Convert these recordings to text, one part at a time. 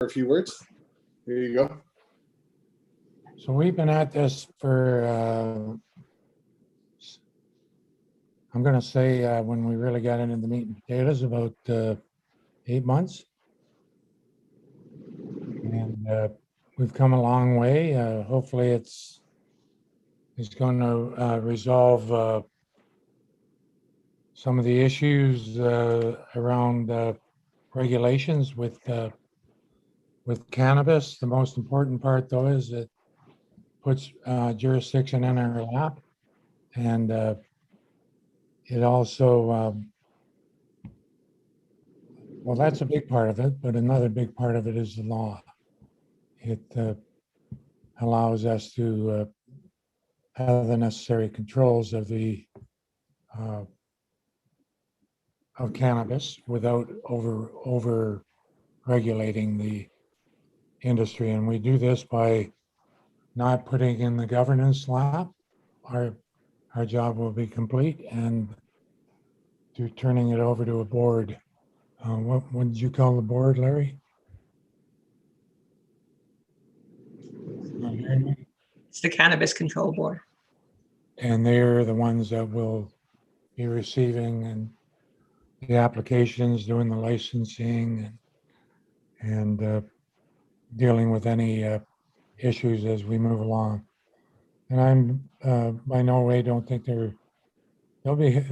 a few words. There you go. So we've been at this for, I'm going to say when we really got into the meat and potatoes, about 8 months. And we've come a long way. Hopefully it's going to resolve some of the issues around regulations with cannabis. The most important part, though, is it puts jurisdiction in our lap, and it also, well, that's a big part of it, but another big part of it is the law. It allows us to have the necessary controls of of cannabis without over regulating the industry. And we do this by not putting in the governance lap. Our job will be complete, and to turning it over to a board. What did you call the board, Larry? It's the Cannabis Control Board. And they're the ones that will be receiving and the applications, doing the licensing, and dealing with any issues as we move along. And I'm by no way don't think there'll be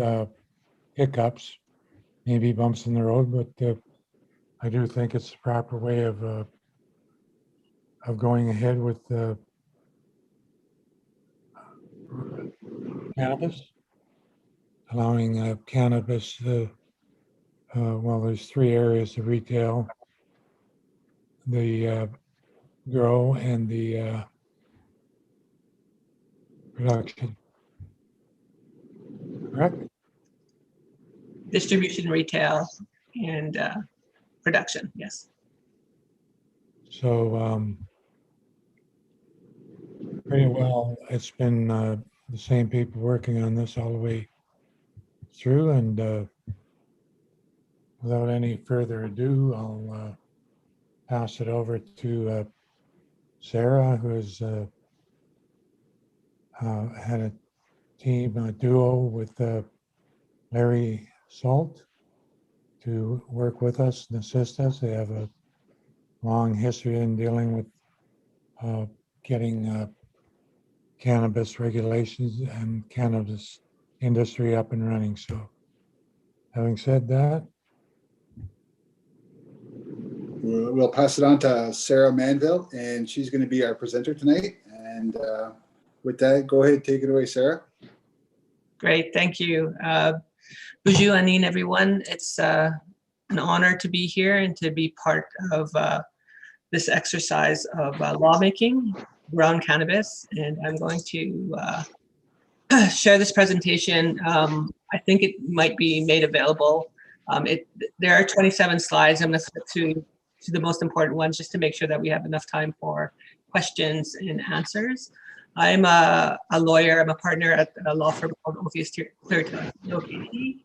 hiccups, maybe bumps in the road, but I do think it's the proper way of going ahead with cannabis, allowing cannabis. Well, there's 3 areas: the retail, the grow, and the production. Correct? Distribution, retail, and production, yes. So pretty well, it's been the same people working on this all the way through, and without any further ado, I'll pass it over to Sarah, who has had a team, a duo with Larry Salt to work with us and assist us. They have a long history in dealing with getting cannabis regulations and cannabis industry up and running. So having said that, We'll pass it on to Sarah Manville, and she's going to be our presenter tonight. And with that, go ahead, take it away, Sarah. Great, thank you. Bonjour, Anine, everyone. It's an honor to be here and to be part of this exercise of lawmaking around cannabis. And I'm going to share this presentation. I think it might be made available. There are 27 slides. I'm going to flip to the most important ones just to make sure that we have enough time for questions and answers. I'm a lawyer. I'm a partner at a law firm called Orpheus Clear. You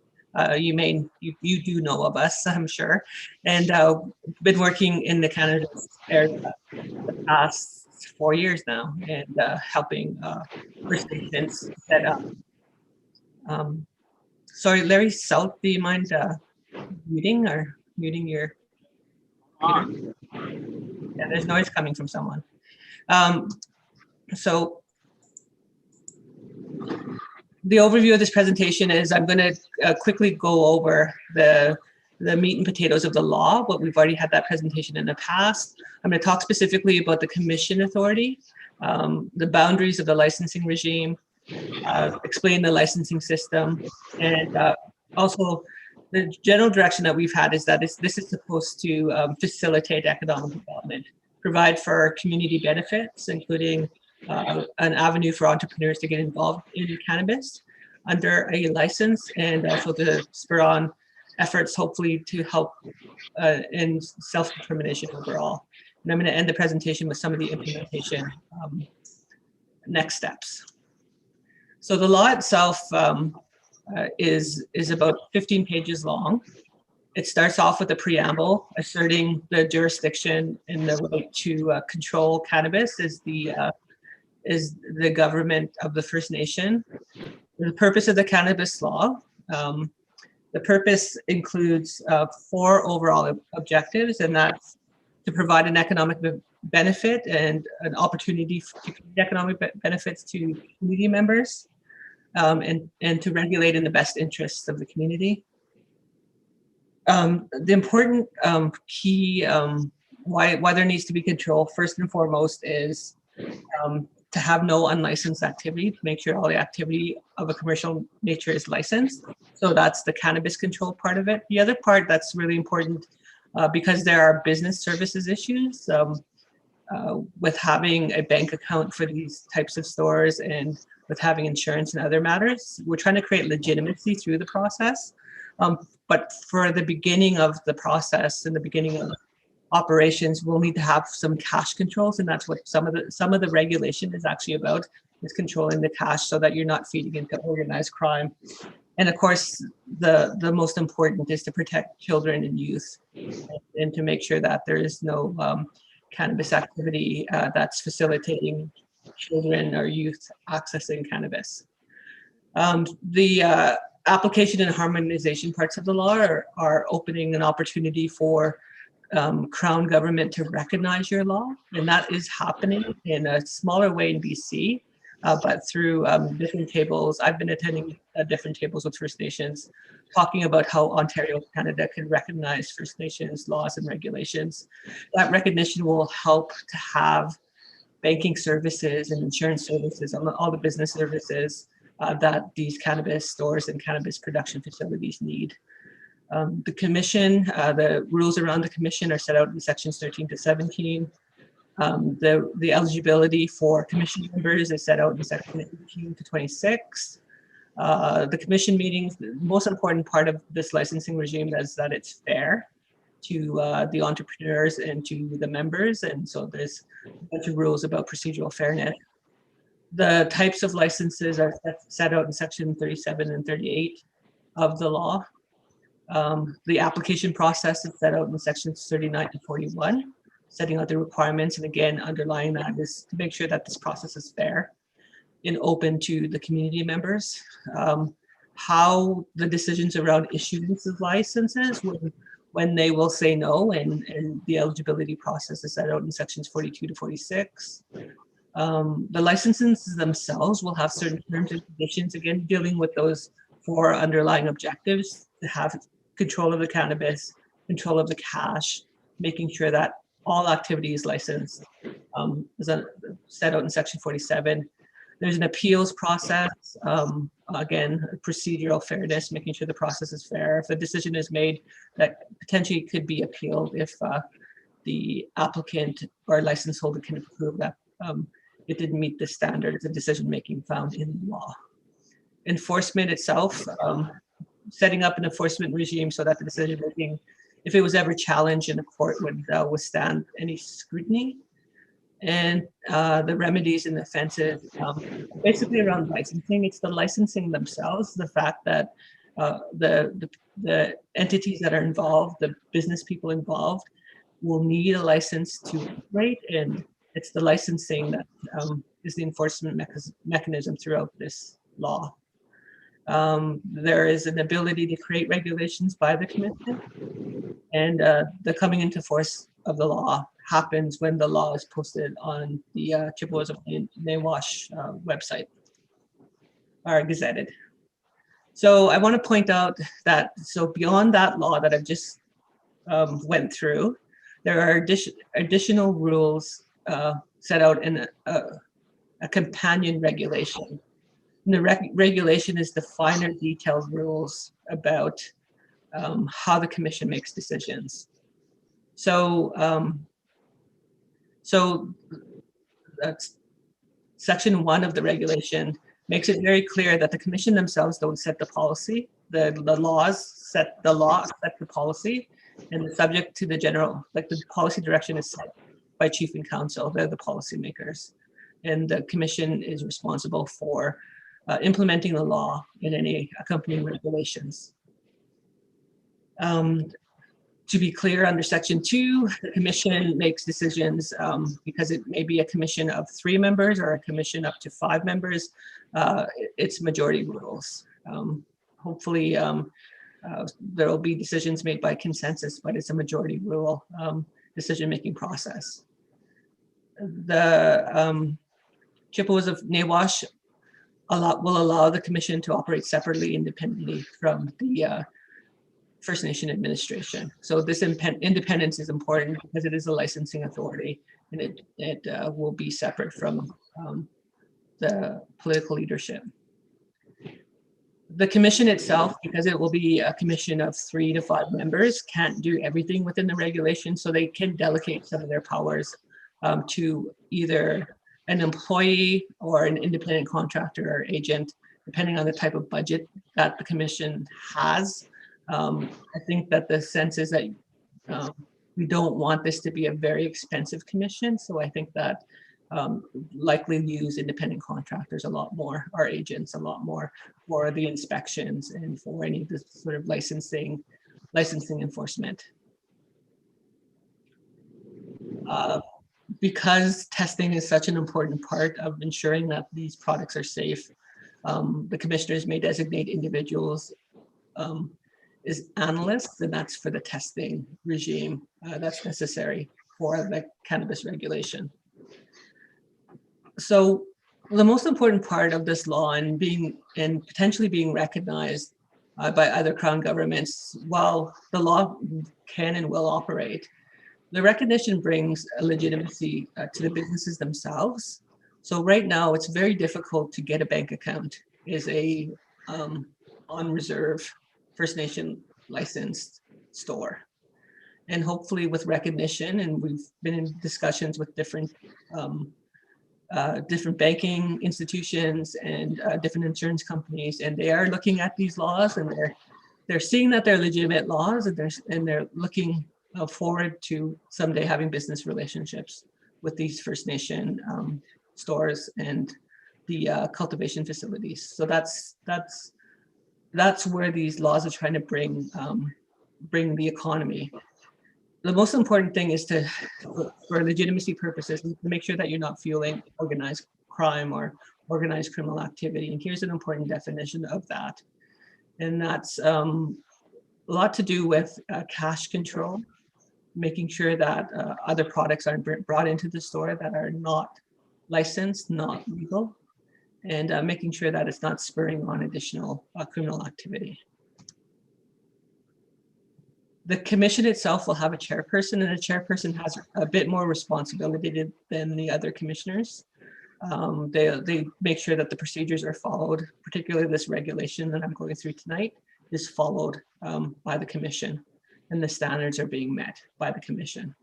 do know of us, I'm sure, and been working in the cannabis area the past 4 years now, and helping First Nations set up. Sorry, Larry Salt, do you mind muting your computer? Yeah, there's noise coming from someone. So the overview of this presentation is I'm going to quickly go over the meat and potatoes of the law, but we've already had that presentation in the past. I'm going to talk specifically about the commission authority, the boundaries of the licensing regime, explain the licensing system, and also the general direction that we've had is that this is supposed to facilitate economic development, provide for community benefits, including an avenue for entrepreneurs to get involved in cannabis under a license, and also to spur on efforts, hopefully, to help in self-determination overall. And I'm going to end the presentation with some of the implementation next steps. So the law itself is about 15 pages long. It starts off with a preamble asserting the jurisdiction and the right to control cannabis is the government of the First Nation. The purpose of the cannabis law. The purpose includes 4 overall objectives, and that's to provide an economic benefit and an opportunity to economic benefits to community members, and to regulate in the best interests of the community. The important key why there needs to be control, first and foremost, is to have no unlicensed activity, to make sure all the activity of a commercial nature is licensed. So that's the cannabis control part of it. The other part that's really important, because there are business services issues with having a bank account for these types of stores and with having insurance and other matters, we're trying to create legitimacy through the process. But for the beginning of the process and the beginning of operations, we'll need to have some cash controls, and that's what some of the regulation is actually about, is controlling the cash so that you're not feeding into organized crime. And of course, the most important is to protect children and youth, and to make sure that there is no cannabis activity that's facilitating children or youth accessing cannabis. The application and harmonization parts of the law are opening an opportunity for Crown government to recognize your law, and that is happening in a smaller way in BC, but through different tables. I've been attending different tables with First Nations, talking about how Ontario, Canada can recognize First Nations laws and regulations. That recognition will help to have banking services and insurance services, all the business services that these cannabis stores and cannabis production facilities need. The commission, the rules around the commission are set out in sections 13 to 17. The eligibility for commission members is set out in section 18 to 26. The commission meetings, the most important part of this licensing regime is that it's fair to the entrepreneurs and to the members. And so there's a bunch of rules about procedural fairness. The types of licenses are set out in section 37 and 38 of the law. The application process is set out in sections 39 to 41, setting out the requirements, and again, underlying that is to make sure that this process is fair and open to the community members. How the decisions around issuance of licenses, when they will say no, and the eligibility process is set out in sections 42 to 46. The licenses themselves will have certain terms and conditions, again, dealing with those 4 underlying objectives: to have control of the cannabis, control of the cash, making sure that all activity is licensed, is set out in section 47. There's an appeals process, again, procedural fairness, making sure the process is fair. If a decision is made, that potentially could be appealed if the applicant or license holder can prove that it didn't meet the standards of decision-making found in the law. Enforcement itself, setting up an enforcement regime so that the decision-making, if it was ever challenged in a court, would withstand any scrutiny. And the remedies and offenses, basically around licensing. It's the licensing themselves, the fact that the entities that are involved, the business people involved, will need a license to operate, and it's the licensing that is the enforcement mechanism throughout this law. There is an ability to create regulations by the commission, and the coming into force of the law happens when the law is posted on the Chippewas of Nawash website, or gazetted. So I want to point out that, so beyond that law that I've just went through, there are additional rules set out in a companion regulation. And the regulation is the finer detailed rules about how the commission makes decisions. So, that's section 1 of the regulation makes it very clear that the commission themselves don't set the policy. The laws set the law, set the policy, and the subject to the general, like the policy direction is set by chief and council. They're the policymakers, and the commission is responsible for implementing the law and any accompanying regulations. To be clear, under Section 2, the commission makes decisions because it may be a commission of 3 members or a commission up to 5 members. It's majority rules. Hopefully, there will be decisions made by consensus, but it's a majority rule decision-making process. The Chippewas of Nawash will allow the commission to operate separately, independently from the First Nation administration. So this independence is important because it is a licensing authority, and it will be separate from the political leadership. The commission itself, because it will be a commission of 3 to 5 members, can't do everything within the regulation, so they can delegate some of their powers to either an employee or an independent contractor or agent, depending on the type of budget that the commission has. I think that the sense is that we don't want this to be a very expensive commission, so I think that likely use independent contractors a lot more, or agents a lot more, for the inspections and for any of the sort of licensing enforcement. Because testing is such an important part of ensuring that these products are safe, the commissioners may designate individuals as analysts, and that's for the testing regime that's necessary for the cannabis regulation. So the most important part of this law and potentially being recognized by other crown governments, while the law can and will operate, the recognition brings a legitimacy to the businesses themselves. So right now, it's very difficult to get a bank account as a on reserve First Nation licensed store. And hopefully with recognition, and we've been in discussions with different banking institutions and different insurance companies, and they are looking at these laws, and they're seeing that they're legitimate laws, and they're looking forward to someday having business relationships with these First Nation stores and the cultivation facilities. So that's where these laws are trying to bring the economy. The most important thing is for legitimacy purposes, to make sure that you're not fueling organized crime or organized criminal activity. And here's an important definition of that. And that's a lot to do with cash control, making sure that other products aren't brought into the store that are not licensed, not legal, and making sure that it's not spurring on additional criminal activity. The commission itself will have a chairperson, and the chairperson has a bit more responsibility than the other commissioners. They make sure that the procedures are followed, particularly this regulation that I'm going through tonight is followed by the commission, and the standards are being met by the commission.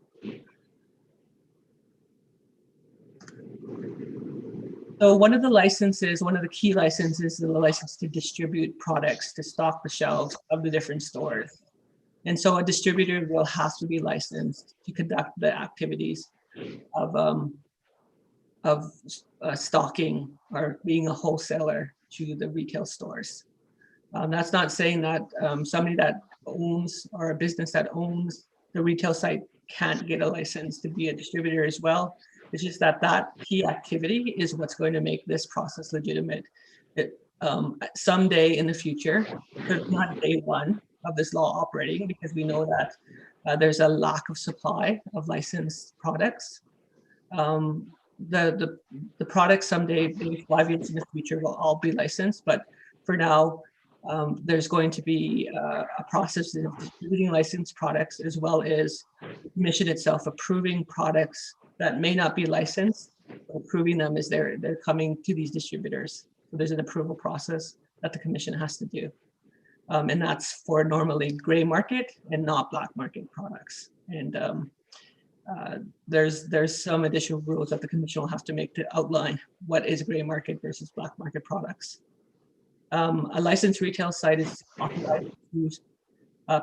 So one of the key licenses is the license to distribute products, to stock the shelves of the different stores. And so a distributor will have to be licensed to conduct the activities of stocking or being a wholesaler to the retail stores. That's not saying that somebody that owns, or a business that owns the retail site can't get a license to be a distributor as well. It's just that key activity is what's going to make this process legitimate. Someday in the future, not day one of this law operating, because we know that there's a lack of supply of licensed products. The products someday, maybe 5 years in the future, will all be licensed, but for now, there's going to be a process of distributing licensed products, as well as the commission itself approving products that may not be licensed, approving them as they're coming to these distributors. So there's an approval process that the commission has to do. And that's for normally gray market and not black market products. And there's some additional rules that the commission will have to make to outline what is gray market versus black market products. A licensed retail site is authorized to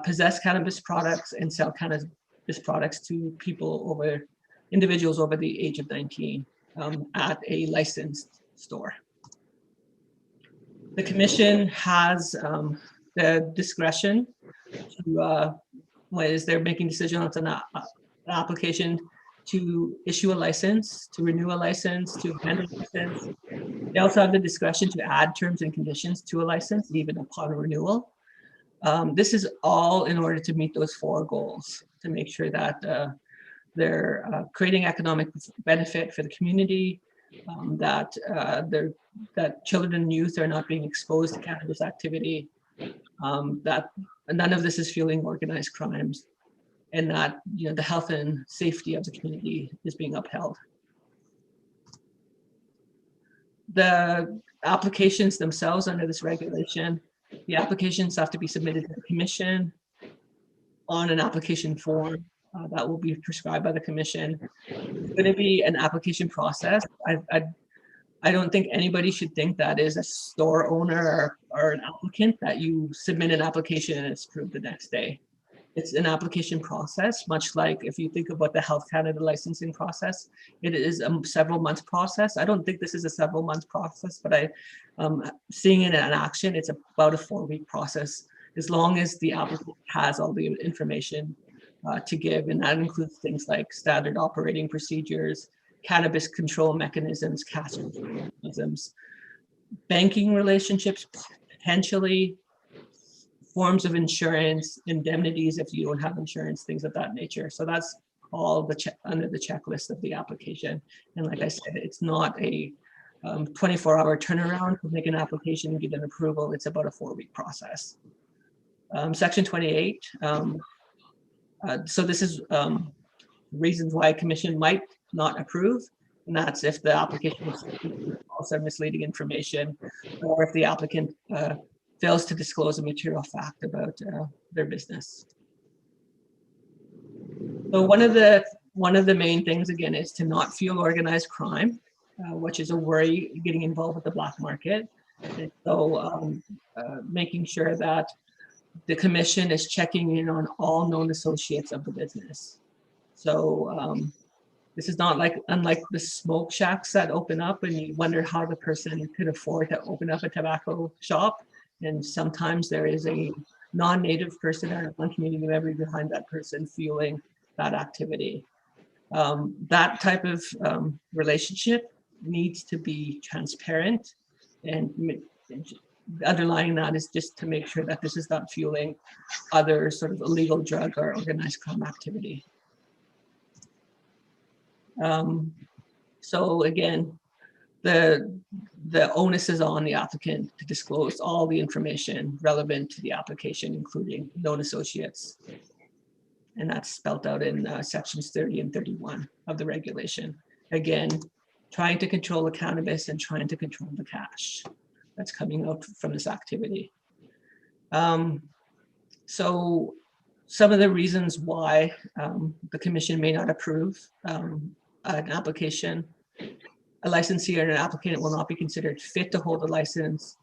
possess cannabis products and sell cannabis products to individuals over the age of 19 at a licensed store. The commission has the discretion to was they're making decisions on an application to issue a license, to renew a license, to amend a license. They also have the discretion to add terms and conditions to a license, even upon renewal. This is all in order to meet those 4 goals, to make sure that they're creating economic benefit for the community, that children and youth are not being exposed to cannabis activity, that none of this is fueling organized crimes, and that the health and safety of the community is being upheld. The applications themselves under this regulation, the applications have to be submitted to the commission on an application form that will be prescribed by the commission. It's going to be an application process. I don't think anybody should think that is a store owner or an applicant that you submit an application and it's approved the next day. It's an application process, much like if you think about the Health Canada licensing process, it is a several month process. I don't think this is a several month process, but seeing it in action, it's about a 4-week process, as long as the applicant has all the information to give. And that includes things like standard operating procedures, cannabis control mechanisms, cash control mechanisms, banking relationships, potentially, forms of insurance, indemnities if you don't have insurance, things of that nature. So that's all under the checklist of the application. And like I said, it's not a 24-hour turnaround to make an application and get an approval. It's about a 4-week process. Section 28. So this is reasons why a commission might not approve, and that's if the application was false or misleading information, or if the applicant fails to disclose a material fact about their business. So one of the main things, again, is to not fuel organized crime, which is a worry getting involved with the black market. And so making sure that the commission is checking in on all known associates of the business. So this is not unlike the smoke shacks that open up and you wonder how the person could afford to open up a tobacco shop. And sometimes there is a non-native person or a non-community member behind that person fueling that activity. That type of relationship needs to be transparent, and underlying that is just to make sure that this is not fueling other sort of illegal drug or organized crime activity. So again, the onus is on the applicant to disclose all the information relevant to the application, including known associates. And that's spelled out in sections 30 and 31 of the regulation. Again, trying to control the cannabis and trying to control the cash that's coming out from this activity. So some of the reasons why the commission may not approve an application: a licensee or an applicant will not be considered fit to hold a license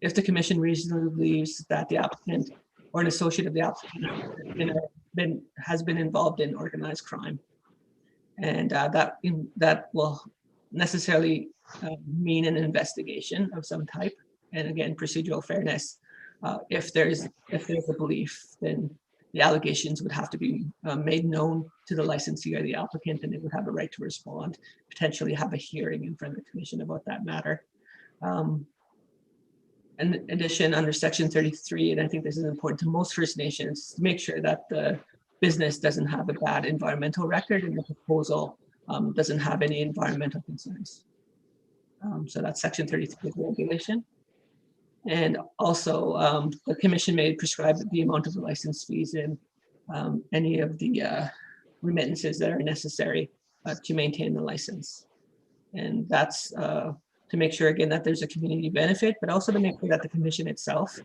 if the commission reasonably believes that the applicant or an associate of the applicant has been involved in organized crime. And that will necessarily mean an investigation of some type. And again, procedural fairness. If there's a belief, then the allegations would have to be made known to the licensee or the applicant, and they would have a right to respond, potentially have a hearing in front of the commission about that matter. In addition, under section 33, and I think this is important to most First Nations, to make sure that the business doesn't have a bad environmental record and the proposal doesn't have any environmental concerns. So that's section 33 of the regulation. And also the commission may prescribe the amount of the license fees and any of the remittances that are necessary to maintain the license. And that's to make sure, again, that there's a community benefit, but also to make sure that the commission itself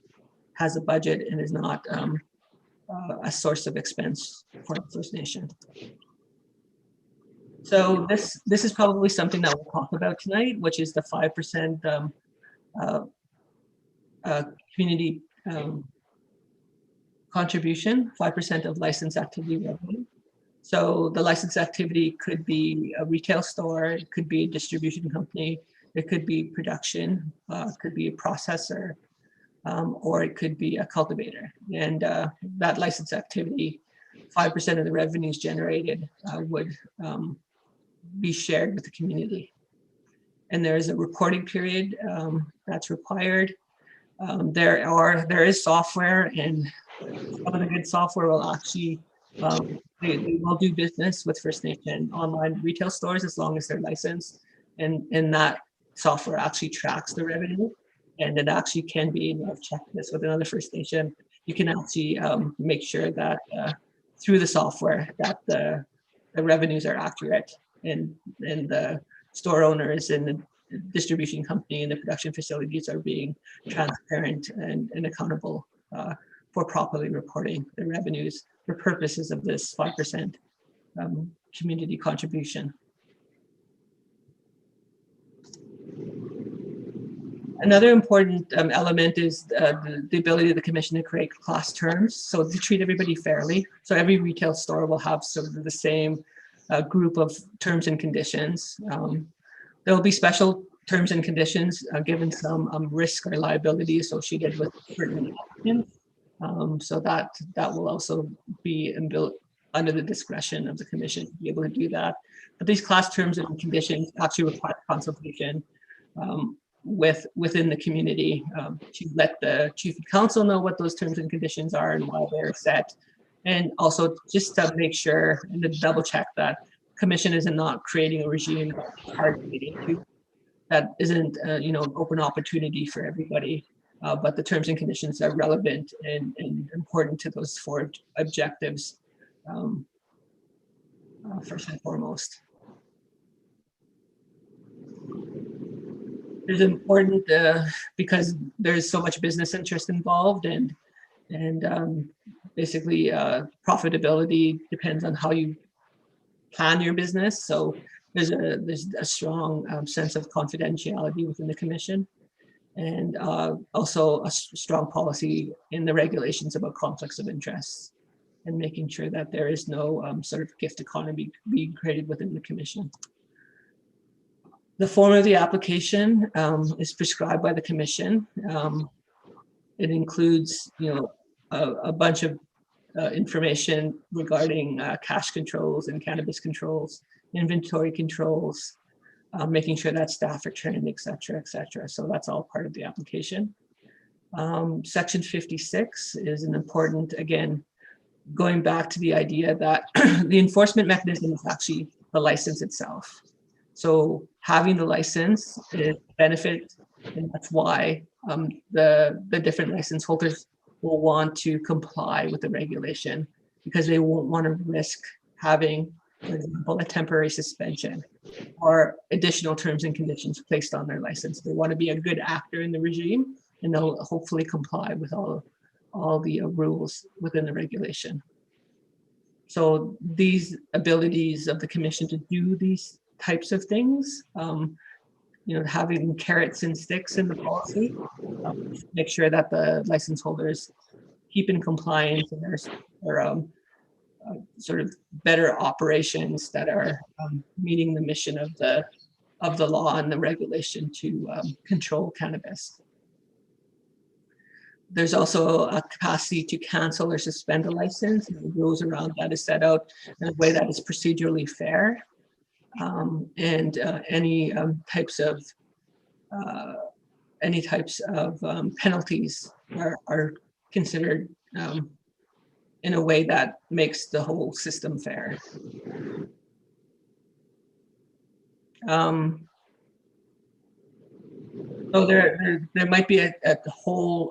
has a budget and is not a source of expense for the First Nation. So this is probably something that we'll talk about tonight, which is the 5% community contribution, 5% of license activity revenue. So the license activity could be a retail store, it could be a distribution company, it could be production, it could be a processor, or it could be a cultivator. And that license activity 5% of the revenues generated would be shared with the community. And there is a reporting period that's required. There is software, and some of the good software will actually, they will do business with First Nation online retail stores as long as they're licensed. And that software actually tracks the revenue, and it actually can be, and I've checked this with another First Nation, you can actually make sure that through the software that the revenues are accurate, and the store owners and the distribution company and the production facilities are being transparent and accountable for properly reporting the revenues for purposes of this 5% community contribution. Another important element is the ability of the commission to create class terms, so to treat everybody fairly. So every retail store will have sort of the same group of terms and conditions. There will be special terms and conditions given some risk or liability associated with certain applicants. So that will also be built under the discretion of the commission to be able to do that. But these class terms and conditions actually require consultation within the community to let the chief of council know what those terms and conditions are and why they're set. And also just to make sure and to double check that commission is not creating a regime that's hard to get into, that isn't an open opportunity for everybody, but the terms and conditions are relevant and important to those 4 objectives first and foremost. It's important because there's so much business interest involved, and basically profitability depends on how you plan your business. So there's a strong sense of confidentiality within the commission, and also a strong policy in the regulations about conflicts of interest, and making sure that there is no sort of gift economy being created within the commission. The form of the application is prescribed by the commission. It includes, a bunch of information regarding cash controls and cannabis controls, inventory controls, making sure that staff are trained, et cetera, et cetera. So that's all part of the application. Section 56 is an important, again, going back to the idea that the enforcement mechanism is actually the license itself. So having the license is a benefit, and that's why the different license holders will want to comply with the regulation, because they won't want to risk having, for example, a temporary suspension or additional terms and conditions placed on their license. They want to be a good actor in the regime, and they'll hopefully comply with all the rules within the regulation. So these abilities of the commission to do these types of things, having carrots and sticks in the policy, make sure that the license holders keep in compliance, and there's sort of better operations that are meeting the mission of the law and the regulation to control cannabis. There's also a capacity to cancel or suspend a license, and the rules around that is set out in a way that is procedurally fair. And any types of penalties are considered in a way that makes the whole system fair. So there might be a whole,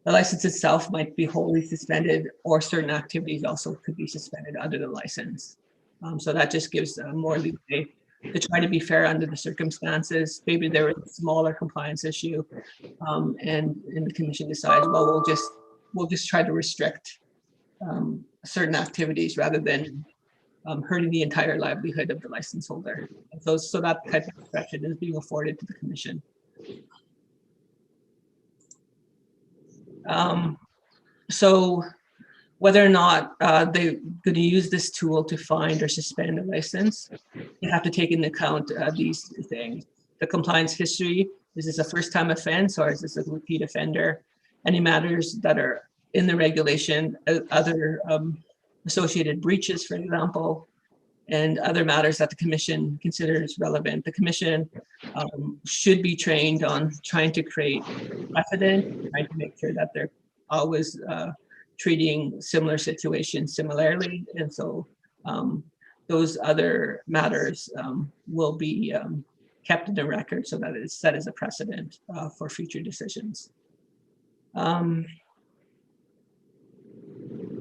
the license itself might be wholly suspended, or certain activities also could be suspended under the license. So that just gives more leeway to try to be fair under the circumstances. Maybe there was a smaller compliance issue, and the commission decides, well, we'll just try to restrict certain activities rather than hurting the entire livelihood of the license holder. And so that type of discretion is being afforded to the commission. So whether or not they're going to use this tool to find or suspend a license, you have to take into account these things. The compliance history, is this a first-time offense or is this a repeat offender? Any matters that are in the regulation, other associated breaches, for example, and other matters that the commission considers relevant. The commission should be trained on trying to create precedent, trying to make sure that they're always treating similar situations similarly. And so those other matters will be kept in the record so that it's set as a precedent for future decisions.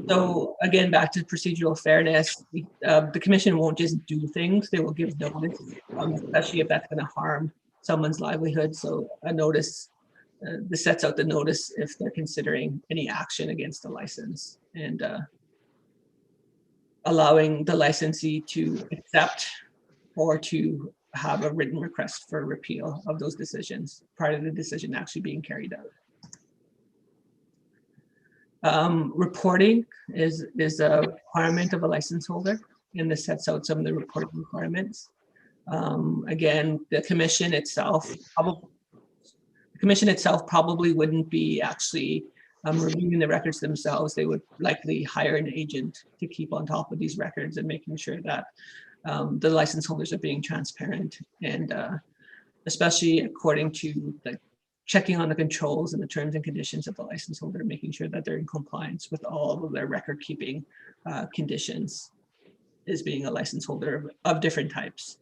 So again, back to procedural fairness, the commission won't just do things, they will give notice, especially if that's going to harm someone's livelihood. So a notice, this sets out the notice if they're considering any action against the license, and allowing the licensee to accept or to have a written request for repeal of those decisions prior to the decision actually being carried out. Reporting is a requirement of a license holder, and this sets out some of the reporting requirements. Again, the commission itself probably wouldn't be actually reviewing the records themselves. They would likely hire an agent to keep on top of these records and making sure that the license holders are being transparent, and especially according to the checking on the controls and the terms and conditions of the license holder, making sure that they're in compliance with all of their record keeping conditions as being a license holder of different types,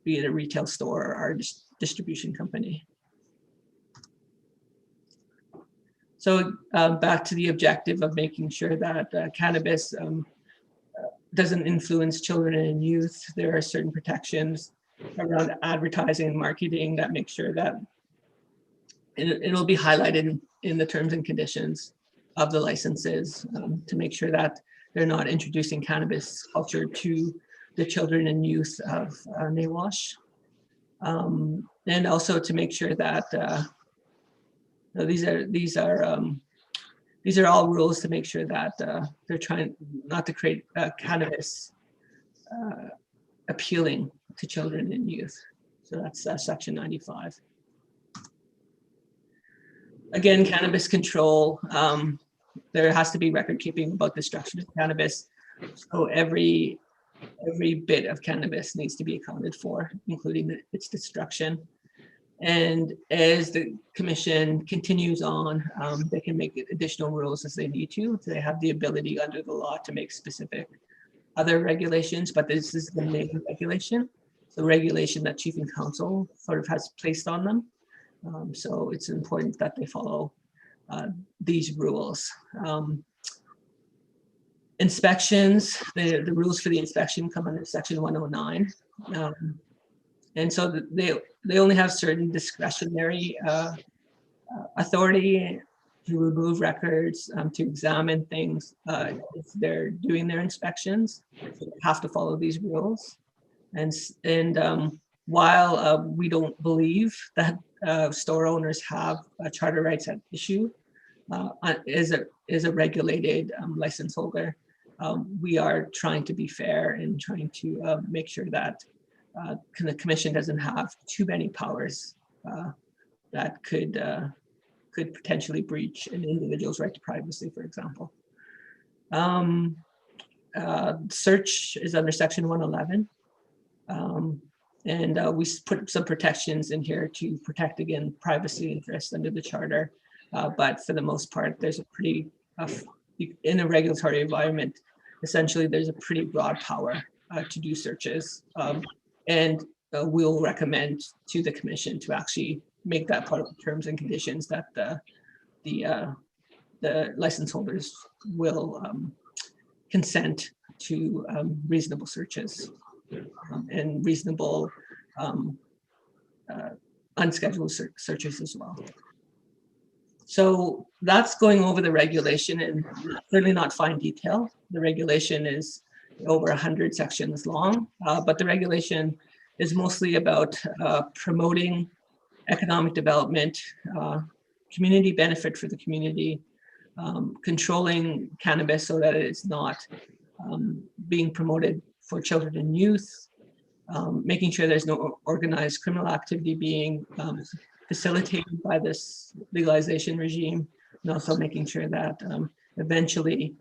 be it a retail store or a distribution company. So back to the objective of making sure that cannabis doesn't influence children and youth. There are certain protections around advertising and marketing that make sure that it'll be highlighted in the terms and conditions of the licenses to make sure that they're not introducing cannabis culture to the children and youth of Nawash. And also to make sure that these are all rules to make sure that they're trying not to create cannabis appealing to children and youth. So that's section 95. Again, cannabis control, there has to be record keeping about destruction of cannabis. So every bit of cannabis needs to be accounted for, including its destruction. And as the commission continues on, they can make additional rules as they need to. They have the ability under the law to make specific other regulations, but this is the main regulation. The regulation that Chief and Counsel sort of has placed on them. So it's important that they follow these rules. Inspections, the rules for the inspection come under section 109. And so they only have certain discretionary authority to remove records, to examine things if they're doing their inspections. So they have to follow these rules. And while we don't believe that store owners have charter rights at issue as a regulated license holder, we are trying to be fair and trying to make sure that the commission doesn't have too many powers that could potentially breach an individual's right to privacy, for example. Search is under section 111. And we put some protections in here to protect, again, privacy interests under the charter. But for the most part, there's a pretty, in a regulatory environment, essentially there's a pretty broad power to do searches. And we'll recommend to the commission to actually make that part of the terms and conditions that the license holders will consent to reasonable searches and reasonable unscheduled searches as well. So that's going over the regulation, and certainly not fine detail. The regulation is over 100 sections long, but the regulation is mostly about promoting economic development, community benefit for the community, controlling cannabis so that it is not being promoted for children and youth, making sure there's no organized criminal activity being facilitated by this legalization regime, and also making sure that eventually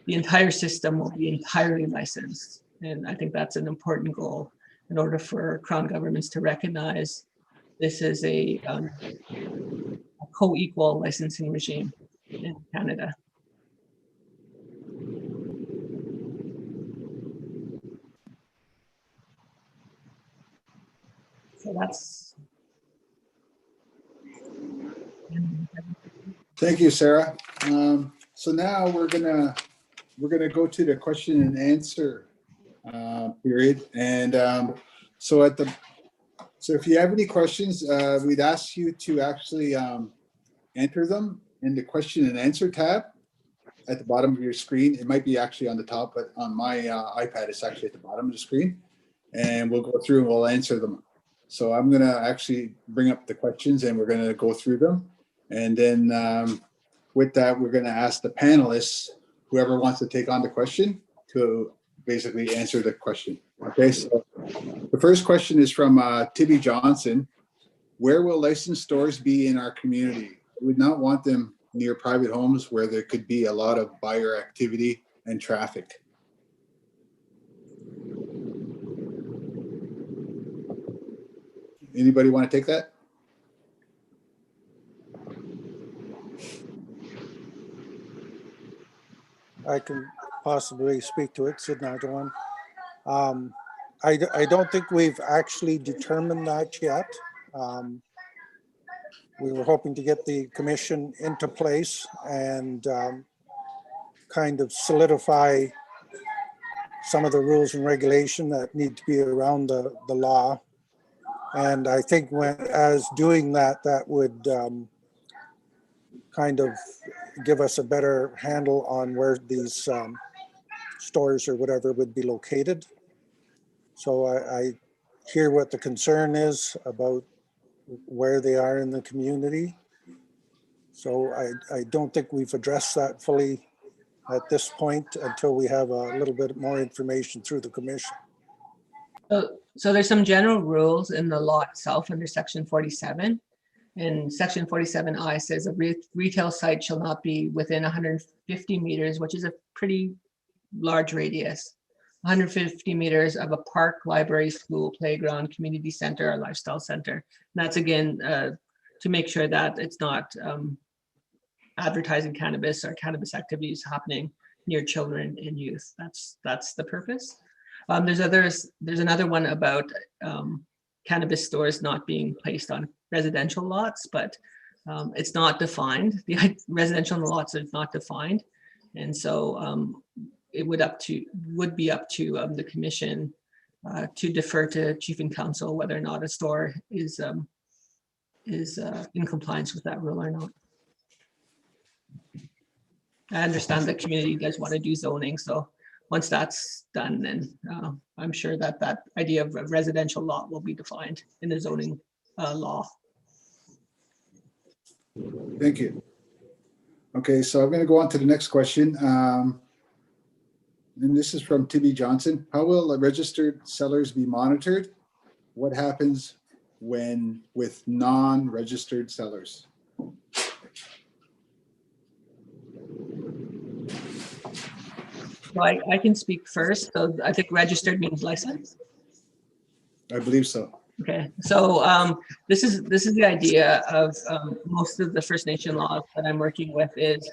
the entire system will be entirely licensed. And I think that's an important goal in order for Crown governments to recognize this is a co-equal licensing regime in Canada. So that's. Thank you, Sarah. So now we're gonna go to the question and answer period. And so if you have any questions, we'd ask you to actually enter them in the question and answer tab at the bottom of your screen. It might be actually on the top, but on my iPad, it's actually at the bottom of the screen. And we'll go through and we'll answer them. So I'm gonna actually bring up the questions and we're gonna go through them. And then with that, we're gonna ask the panelists, whoever wants to take on the question, to basically answer the question. Okay, so the first question is from Tibby Johnson. Where will licensed stores be in our community? We would not want them near private homes where there could be a lot of buyer activity and traffic. Anybody want to take that? I can possibly speak to it, Sid Nagdawan. I don't think we've actually determined that yet. We were hoping to get the commission into place and kind of solidify some of the rules and regulation that need to be around the law. And I think as doing that, that would kind of give us a better handle on where these stores or whatever would be located. So I hear what the concern is about where they are in the community. So I don't think we've addressed that fully at this point until we have a little bit more information through the commission. So there's some general rules in the law itself under section 47. And section 47I says a retail site shall not be within 150 meters, which is a pretty large radius, 150 meters of a park, library, school, playground, community center, or lifestyle center. And that's again, to make sure that it's not advertising cannabis or cannabis activities happening near children and youth. That's the purpose. There's another one about cannabis stores not being placed on residential lots, but it's not defined. The residential lots is not defined, and so it would be up to the commission to defer to chief and council whether or not a store is in compliance with that rule or not. I understand the community does want to do zoning, so once that's done, then I'm sure that idea of a residential lot will be defined in the zoning law. Thank you. Okay, so I'm going to go on to the next question. And this is from Tibby Johnson. How will registered sellers be monitored? What happens with non-registered sellers? So I can speak first. So I think registered means licensed. I believe so. Okay, so this is the idea of most of the First Nation laws that I'm working with. Is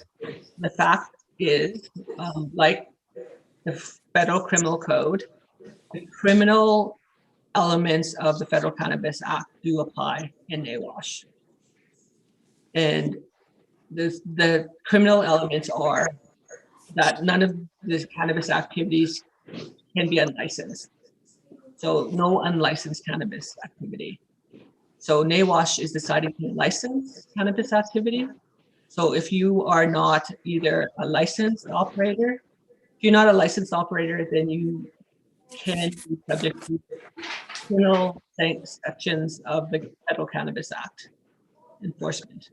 the fact is like the federal criminal code, the criminal elements of the Federal Cannabis Act do apply in NAWASH, and the criminal elements are that none of the cannabis activities can be unlicensed. So no unlicensed cannabis activity. So NAWASH is deciding to license cannabis activity. So if you are not either a licensed operator, if you're not a licensed operator, then you can be subject to criminal sections of the Federal Cannabis Act enforcement,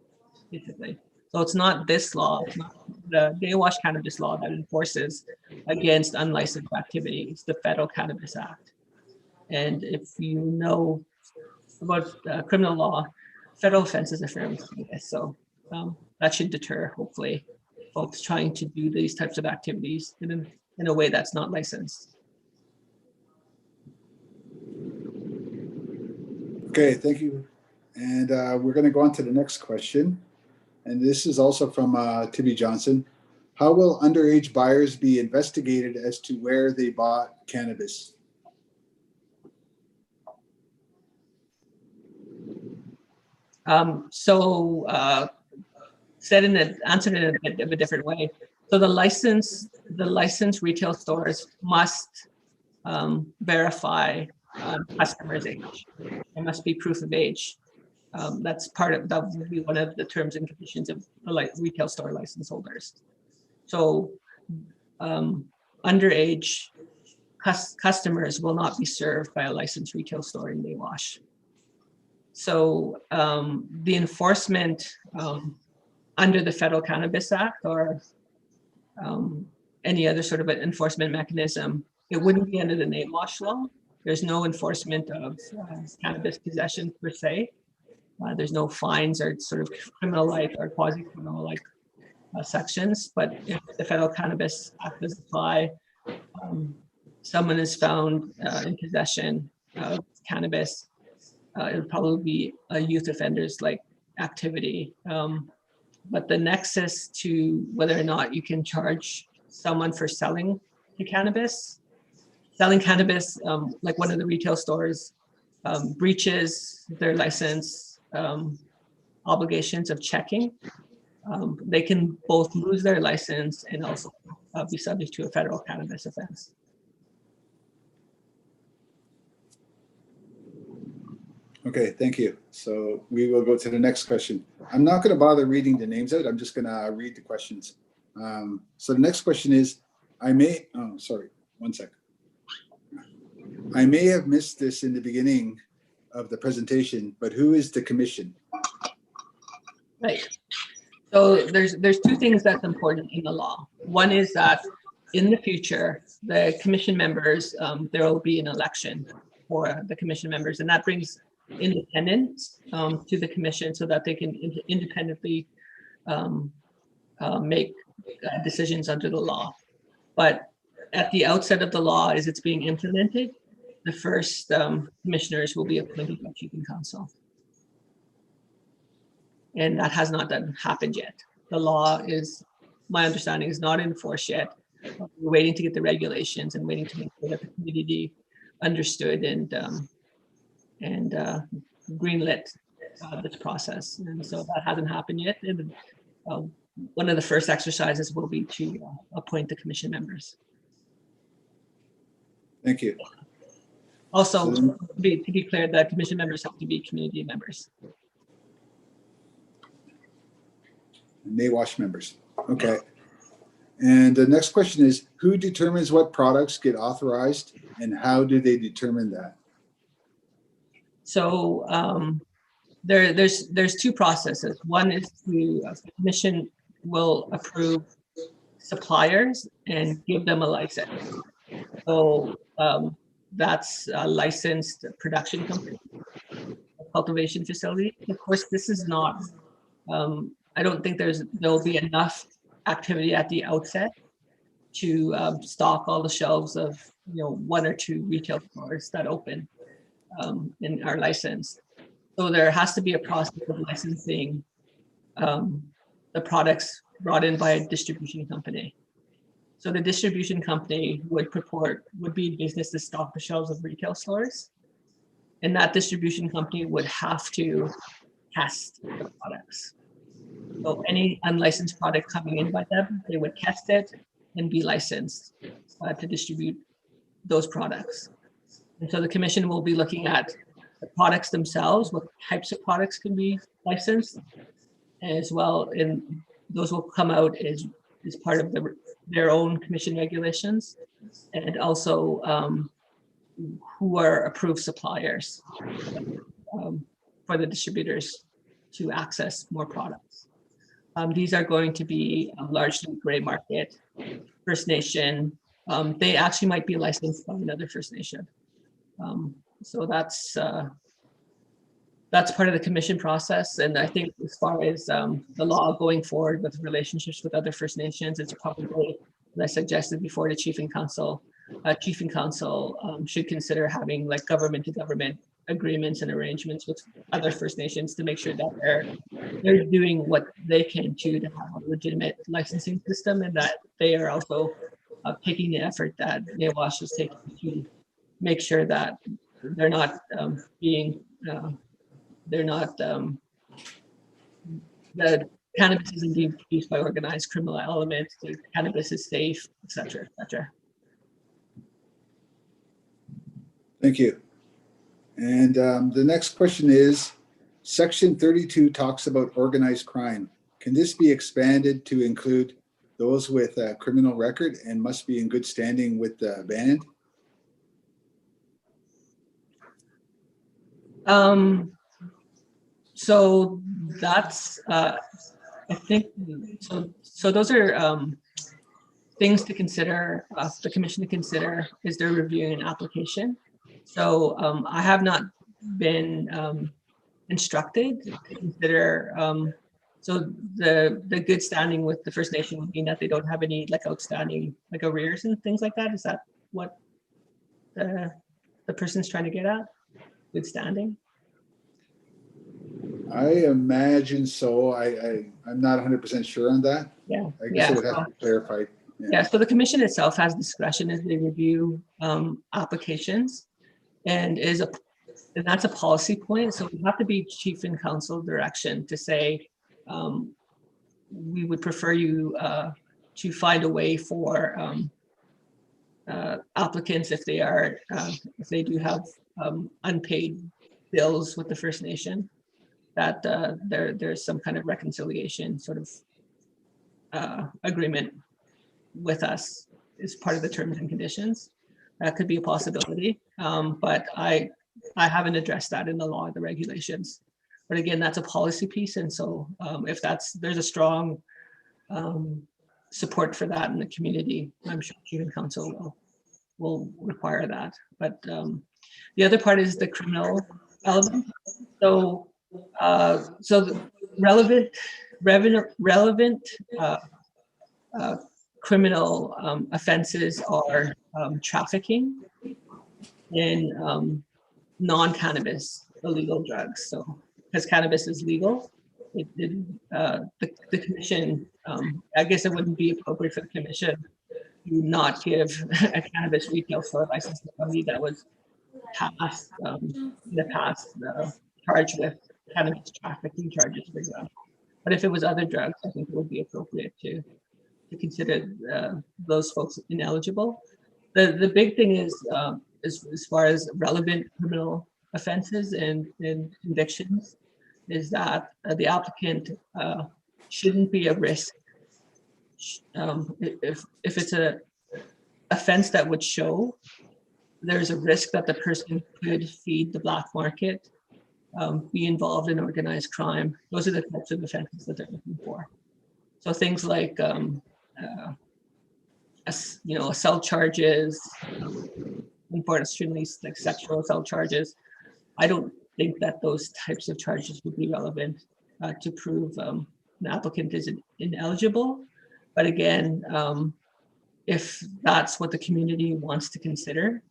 basically. So it's not this law, it's not the NAWASH cannabis law that enforces against unlicensed activity. It's the Federal Cannabis Act. And if you know about criminal law, federal offenses are fairly serious. So that should deter, hopefully, folks trying to do these types of activities in a way that's not licensed. Okay, thank you. And we're going to go on to the next question. And this is also from Tibby Johnson. How will underage buyers be investigated as to where they bought cannabis? Answered in a bit of a different way. So the licensed retail stores must verify customers' age. There must be proof of age. That would be one of the terms and conditions of the retail store license holders. So underage customers will not be served by a licensed retail store in Nawash. So the enforcement under the Federal Cannabis Act or any other sort of an enforcement mechanism, it wouldn't be under the Nawash law. There's no enforcement of cannabis possession per se. There's no fines or sort of criminal-like or quasi-criminal-like sections. But if the Federal Cannabis Act does apply, someone is found in possession of cannabis, it would probably be a youth offenders like activity. But the nexus to whether or not you can charge someone for selling cannabis, like one of the retail stores breaches their license obligations of checking, they can both lose their license and also be subject to a federal cannabis offense. Okay, thank you. So we will go to the next question. I'm not going to bother reading the names out. I'm just going to read the questions. So the next question is, I may have missed this in the beginning of the presentation, but who is the commission? Right. So there's two things that's important in the law. One is that in the future, the commission members, there will be an election for the commission members, and that brings independence to the commission so that they can independently make decisions under the law. But at the outset of the law, as it's being implemented, the first commissioners will be appointed by Chief and Council. And that has not happened yet. The law is, my understanding, is not in force yet. We're waiting to get the regulations and waiting to make sure that the community understood and greenlit this process. And so that hasn't happened yet. And, one of the first exercises will be to appoint the commission members. Thank you. Also, to be clear, the commission members have to be community members. Nawash members. Okay. And the next question is, who determines what products get authorized and how do they determine that? So there's two processes. One is the commission will approve suppliers and give them a license. So that's a licensed production company, a cultivation facility. Of course, this is not, I don't think there'll be enough activity at the outset to stock all the shelves of one or two retail stores that open and are licensed. So there has to be a process of licensing the products brought in by a distribution company. So the distribution company would be in business to stock the shelves of retail stores. And that distribution company would have to test the products. So any unlicensed product coming in by them, they would test it and be licensed to distribute those products. And so the commission will be looking at the products themselves, what types of products can be licensed as well. And those will come out as part of their own commission regulations, and also who are approved suppliers for the distributors to access more products. These are going to be largely gray market, First Nation. They actually might be licensed by another First Nation. So that's that's part of the commission process. And I think as far as the law going forward with relationships with other First Nations, it's probably, as I suggested before, the chief and council should consider having like government to government agreements and arrangements with other First Nations to make sure that they're doing what they can to have a legitimate licensing system, and that they are also taking the effort that NAWASH is taking to make sure that they're not the cannabis isn't being produced by organized criminal elements, the cannabis is safe, et cetera, et cetera. Thank you. And the next question is, Section 32 talks about organized crime. Can this be expanded to include those with a criminal record and must be in good standing with the band? So that's, I think, so those are things to consider, the commission to consider as they're reviewing an application. So I have not been instructed to consider, so the good standing with the First Nation would mean that they don't have any like outstanding like arrears and things like that. Is that what the person's trying to get at? Good standing? I imagine so. I'm not 100% sure on that. Yeah. I guess I would have to clarify. Yeah, so the commission itself has discretion as they review applications, and that's a policy point. So we have to be chief and council direction to say we would prefer you to find a way for applicants if they do have unpaid bills with the First Nation, that there's some kind of reconciliation sort of agreement with us as part of the terms and conditions. That could be a possibility, but I haven't addressed that in the law or the regulations. But again, that's a policy piece, and so if there's a strong support for that in the community, I'm sure Chief Council will require that. But the other part is the criminal element. So the relevant criminal offenses are trafficking in non-cannabis illegal drugs. So because cannabis is legal, the commission, I guess it wouldn't be appropriate for the commission to not give a cannabis retail store license to somebody that was passed in the past charged with cannabis trafficking charges, for example. But if it was other drugs, I think it would be appropriate to consider those folks ineligible. The big thing is as far as relevant criminal offenses and convictions, is that the applicant shouldn't be a risk. If it's a offense that would show there's a risk that the person could feed the black market, be involved in organized crime, those are the types of offenses that they're looking for. So things like assault charges, extremely like sexual assault charges. I don't think that those types of charges would be relevant to prove an applicant is ineligible. But again, if that's what the community wants to consider,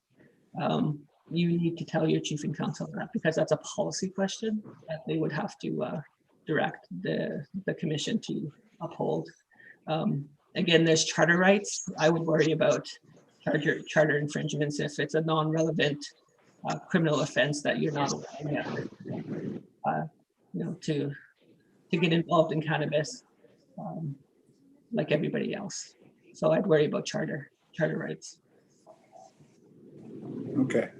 you need to tell your chief and council that, because that's a policy question that they would have to direct the commission to uphold. Again, there's charter rights. I would worry about charter infringements if it's a non-relevant criminal offense that you're not to get involved in cannabis like everybody else. So I'd worry about charter rights. Okay.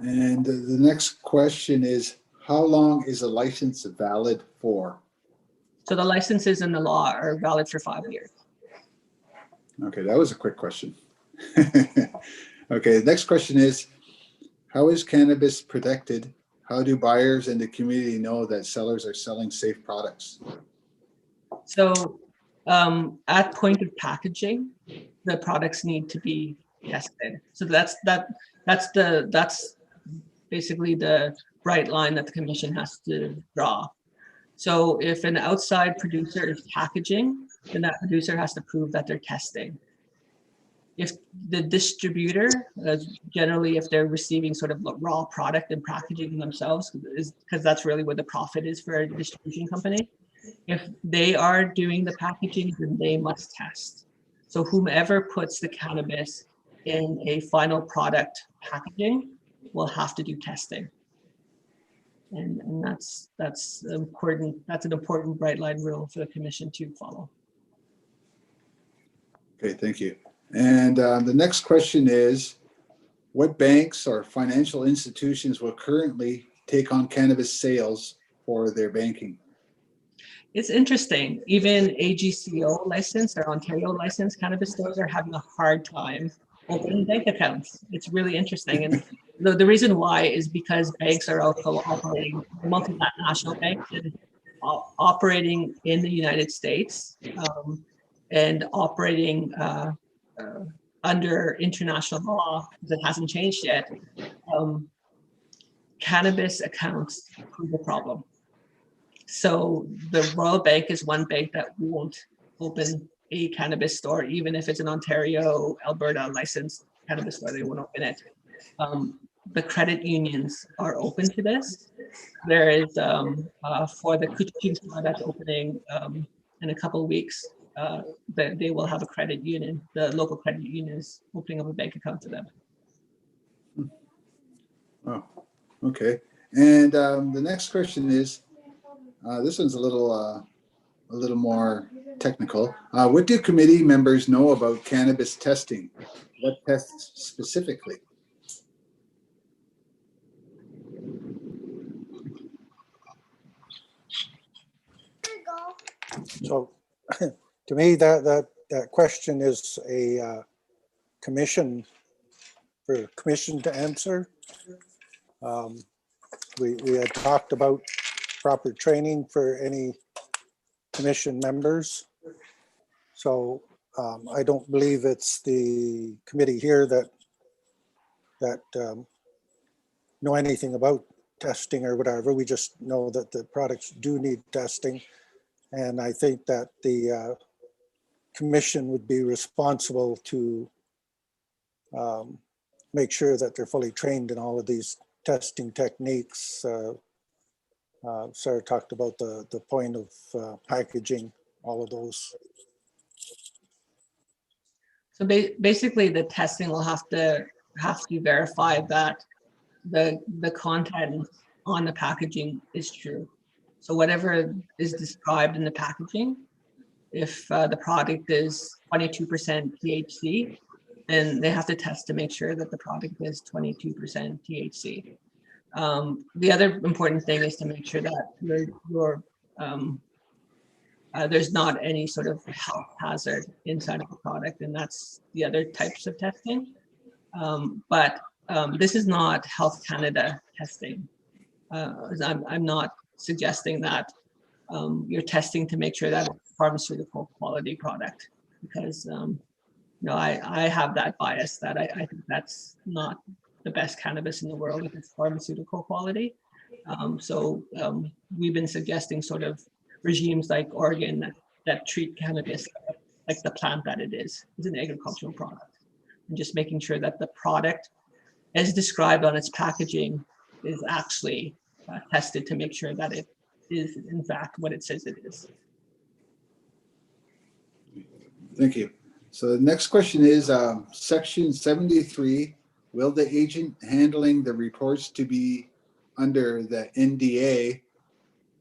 And the next question is, how long is a license valid for? So the licenses in the law are valid for 5 years. Okay, that was a quick question. Okay, the next question is, how is cannabis protected? How do buyers and the community know that sellers are selling safe products? So at point of packaging, the products need to be tested. So that's basically the bright line that the commission has to draw. So if an outside producer is packaging, then that producer has to prove that they're testing. If the distributor, generally if they're receiving sort of raw product and packaging themselves, because that's really where the profit is for a distribution company. If they are doing the packaging, then they must test. So whomever puts the cannabis in a final product packaging will have to do testing. And that's important. That's an important bright line rule for the commission to follow. Okay, thank you. And the next question is, what banks or financial institutions will currently take on cannabis sales for their banking? It's interesting. Even AGCO licensed or Ontario licensed cannabis stores are having a hard time opening bank accounts. It's really interesting. And the reason why is because banks are also operating, multinational banks, and operating in the United States and operating under international law that hasn't changed yet. Cannabis accounts prove a problem. So the Royal Bank is one bank that won't open a cannabis store, even if it's an Ontario, Alberta licensed cannabis store, they won't open it. The credit unions are open to this. There is for the Kuching store that's opening in a couple of weeks, that they will have a credit union. The local credit union is opening up a bank account to them. Oh, okay. And the next question is, this one's a little more technical. What do committee members know about cannabis testing? What tests specifically? So to me, that question is a commission to answer. We had talked about proper training for any commission members. So I don't believe it's the committee here that know anything about testing or whatever. We just know that the products do need testing. And I think that the commission would be responsible to make sure that they're fully trained in all of these testing techniques. Sarah talked about the point of packaging, all of those. So basically, the testing will have to verify that the content on the packaging is true. So whatever is described in the packaging, if the product is 22% THC, then they have to test to make sure that the product is 22% THC. The other important thing is to make sure that there's not any sort of health hazard inside of the product, and that's the other types of testing. But this is not Health Canada testing. I'm not suggesting that you're testing to make sure that it's a pharmaceutical quality product, because I have that bias that I think that's not the best cannabis in the world if it's pharmaceutical quality. So we've been suggesting sort of regimes like Oregon that treat cannabis like the plant that it is. It's an agricultural product. And just making sure that the product, as described on its packaging, is actually tested to make sure that it is in fact what it says it is. Thank you. So the next question is section 73, will the agent handling the reports to be under the NDA?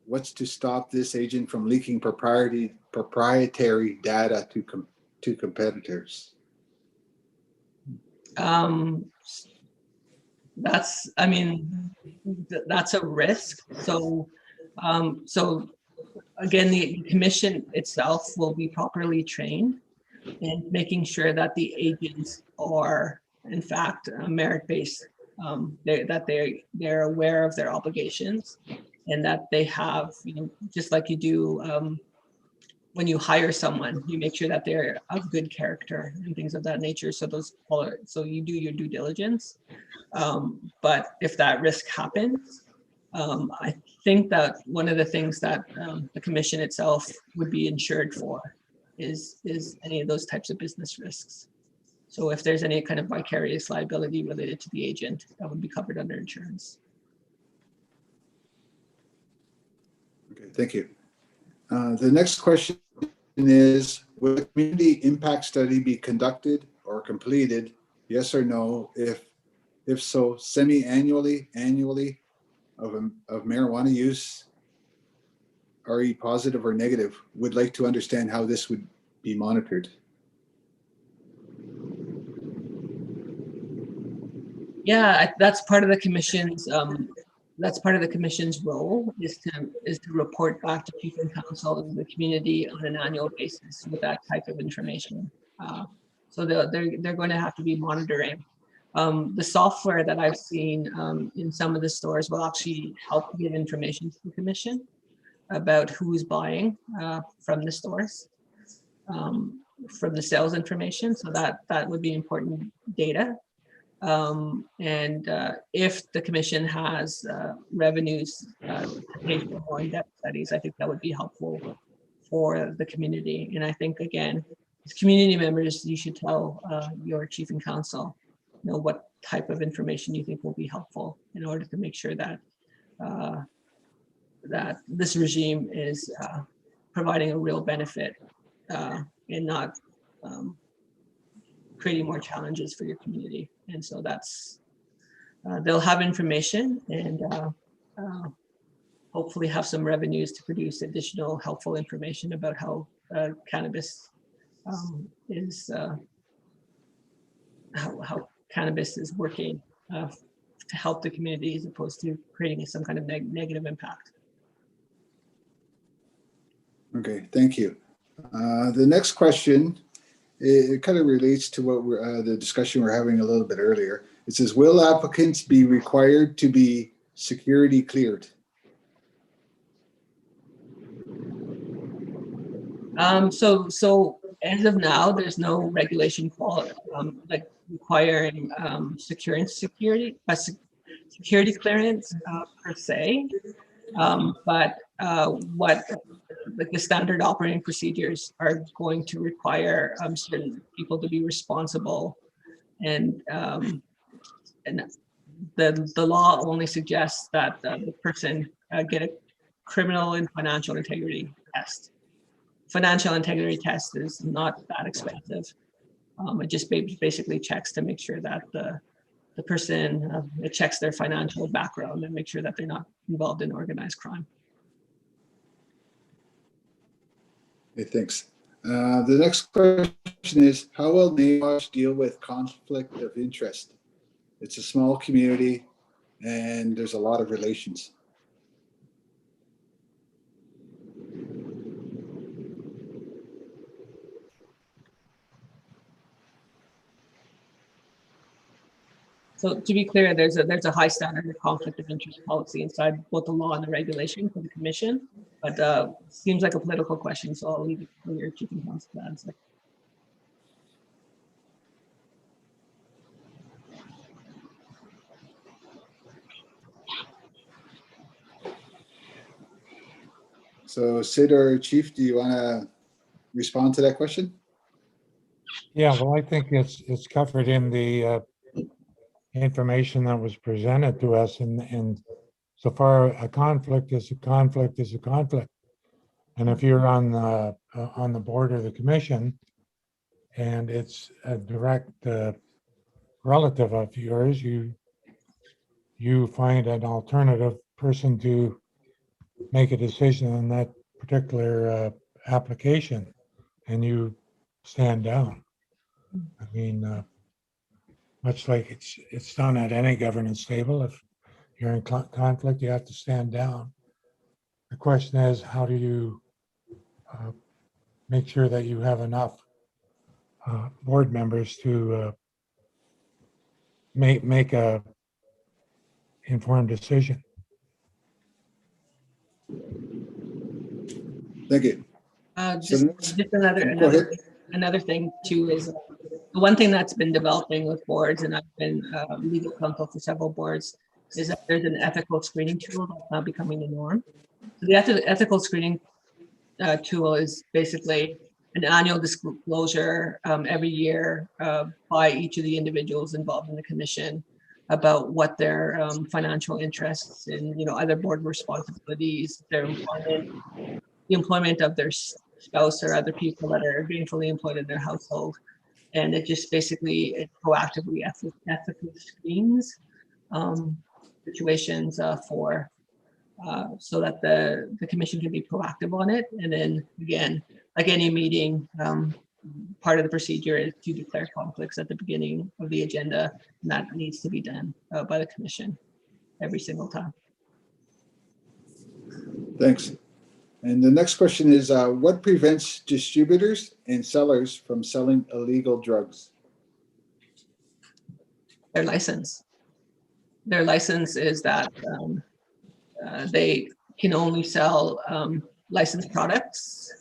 What's to stop this agent from leaking proprietary data to competitors? That's a risk. So again, the commission itself will be properly trained in making sure that the agents are in fact merit-based, that they're aware of their obligations, and that they have, just like you do when you hire someone, you make sure that they're of good character and things of that nature. So so you do your due diligence. But if that risk happens, I think that one of the things that the commission itself would be insured for is any of those types of business risks. So if there's any kind of vicarious liability related to the agent, that would be covered under insurance. Okay, thank you. The next question is, will a community impact study be conducted or completed? Yes or no? If so, semi-annually, annually of marijuana use, RE positive or negative? Would like to understand how this would be monitored. Yeah, that's part of the commission's role is to report back to chief and council and the community on an annual basis with that type of information. So they're going to have to be monitoring. The software that I've seen in some of the stores will actually help give information to the commission about who's buying from the stores, from the sales information. So that would be important data. And if the commission has revenues to pay for more in-depth studies, I think that would be helpful for the community. And I think, again, as community members, you should tell your chief and council, what type of information you think will be helpful in order to make sure that that this regime is providing a real benefit and not creating more challenges for your community. And so that's, they'll have information and hopefully have some revenues to produce additional helpful information about how cannabis is, how cannabis is working to help the community as opposed to creating some kind of negative impact. Okay, thank you. The next question, it kind of relates to what the discussion we're having a little bit earlier. It says, will applicants be required to be security cleared? So as of now, there's no regulation like requiring security clearance per se. But what like the standard operating procedures are going to require certain people to be responsible, and the law only suggests that the person get a criminal and financial integrity test. Financial integrity test is not that expensive. It just basically checks to make sure that the person, it checks their financial background and make sure that they're not involved in organized crime. Okay, thanks. The next question is, how will NAWASH deal with conflict of interest? It's a small community and there's a lot of relations. So to be clear, there's a high standard of conflict of interest policy inside both the law and the regulation for the commission, but seems like a political question, so I'll leave it for your chief and council to answer. So Sid or Chief, do you want to respond to that question? Yeah, well, I think it's covered in the information that was presented to us, and so far a conflict is a conflict is a conflict. And if you're on the board or the commission, and it's a direct relative of yours, you find an alternative person to make a decision on that particular application, and you stand down. I mean, much like it's done at any governance table. If you're in conflict, you have to stand down. The question is, how do you make sure that you have enough board members to make a informed decision? Thank you. Just another thing too is the one thing that's been developing with boards, and I've been legal counsel for several boards. is that there's an ethical screening tool that's now becoming the norm. So the ethical screening tool is basically an annual disclosure every year by each of the individuals involved in the commission about what their financial interests and, you know, other board responsibilities, their employment, the employment of their spouse or other people that are gainfully employed in their household. And it just basically, it proactively ethically screens situations for so that the commission can be proactive on it. And then again, like any meeting, part of the procedure is to declare conflicts at the beginning of the agenda, and that needs to be done by the commission every single time. Thanks. And the next question is, what prevents distributors and sellers from selling illegal drugs? Their license. Their license is that they can only sell licensed products,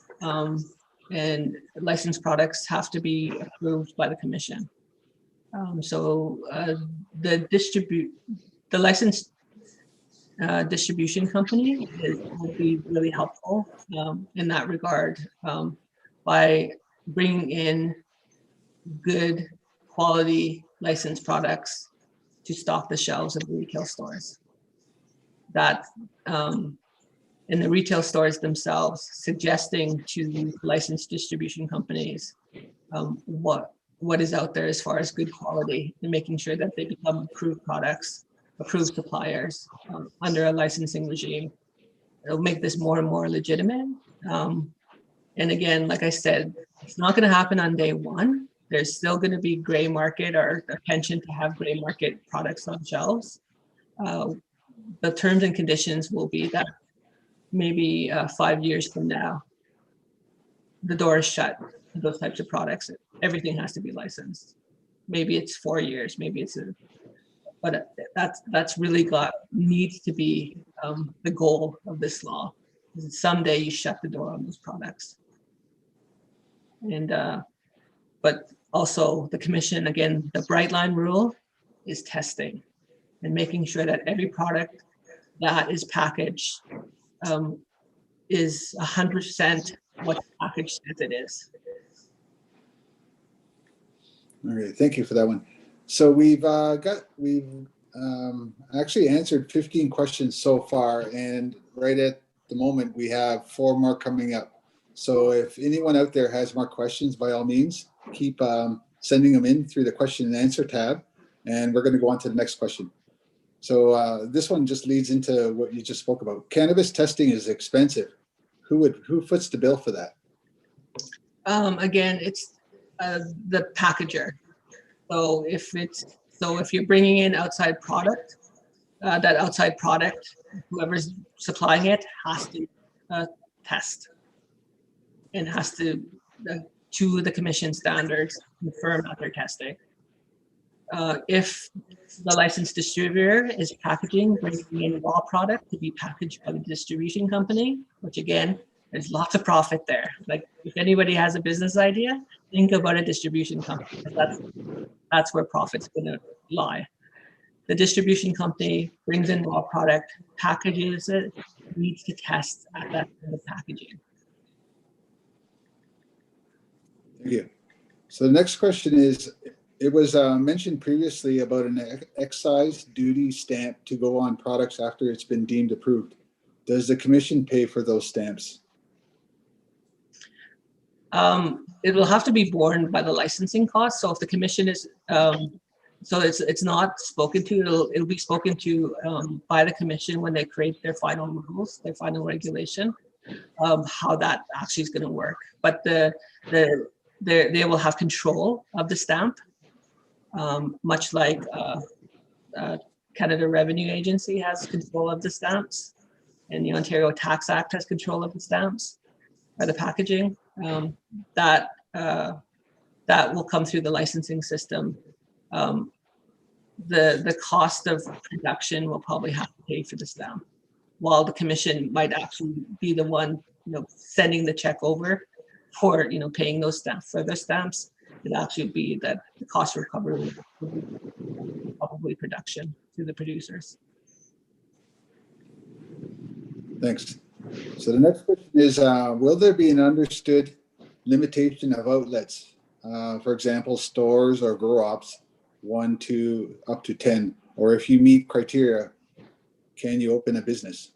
and licensed products have to be approved by the commission. So the licensed distribution company would be really helpful in that regard by bringing in good quality licensed products to stock the shelves of the retail stores. That in the retail stores themselves, suggesting to licensed distribution companies what is out there as far as good quality, and making sure that they become approved products, approved suppliers under a licensing regime. It'll make this more and more legitimate. And again, like I said, it's not going to happen on day one. There's still going to be gray market or a penchant to have gray market products on shelves. The terms and conditions will be that maybe 5 years from now, the door is shut to those types of products. Everything has to be licensed. Maybe it's 4 years, maybe it's but that's really needs to be the goal of this law. Someday you shut the door on those products. And but also the commission, again, the bright line rule is testing and making sure that every product that is packaged is 100% what the package says it is. All right, thank you for that one. So we've actually answered 15 questions so far, and right at the moment we have 4 more coming up. So if anyone out there has more questions, by all means, keep sending them in through the question and answer tab, and we're going to go on to the next question. So this one just leads into what you just spoke about. Cannabis testing is expensive. Who foots the bill for that? Again, it's the packager. So if you're bringing in outside product, that outside product, whoever's supplying it has to test and has to the commission standards, confirm that they're testing. If the licensed distributor is packaging, bringing in raw product to be packaged by the distribution company, which again, there's lots of profit there. Like if anybody has a business idea, think about a distribution company. That's where profit's gonna lie. The distribution company brings in raw product, packages it, needs to test at that kind of packaging. Thank you. So the next question is, it was mentioned previously about an excise duty stamp to go on products after it's been deemed approved. Does the commission pay for those stamps? It will have to be borne by the licensing cost. So if the commission is, so it's not spoken to, it'll be spoken to by the commission when they create their final rules, their final regulation, how that actually is going to work. But they will have control of the stamp, much like Canada Revenue Agency has control of the stamps, and the Ontario Tax Act has control of the stamps or the packaging. That will come through the licensing system. The cost of production will probably have to pay for the stamp, while the commission might actually be the one, sending the check over for, paying those stamps for the stamps. It'd actually be that the cost recovery would be probably production to the producers. Thanks. So the next question is, will there be an understood limitation of outlets? For example, stores or grow ops, 1, 2, up to 10, or if you meet criteria, can you open a business?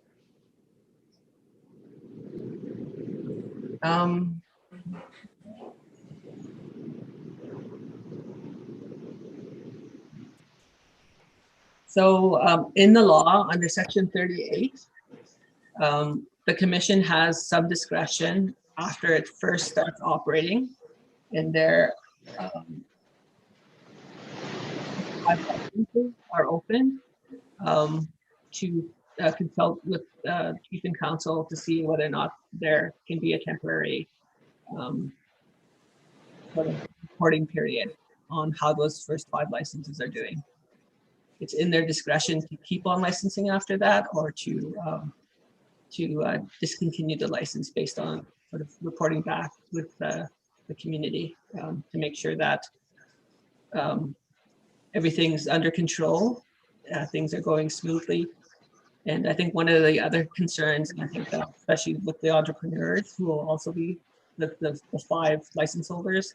So in the law, under section 38, the commission has some discretion after it first starts operating, and their licenses are open to consult with chief and counsel to see whether or not there can be a temporary sort of reporting period on how those first 5 licenses are doing. It's in their discretion to keep on licensing after that, or to discontinue the license based on sort of reporting back with the community to make sure that everything's under control, things are going smoothly. And I think one of the other concerns, and I think that especially with the entrepreneurs who will also be the 5 license holders,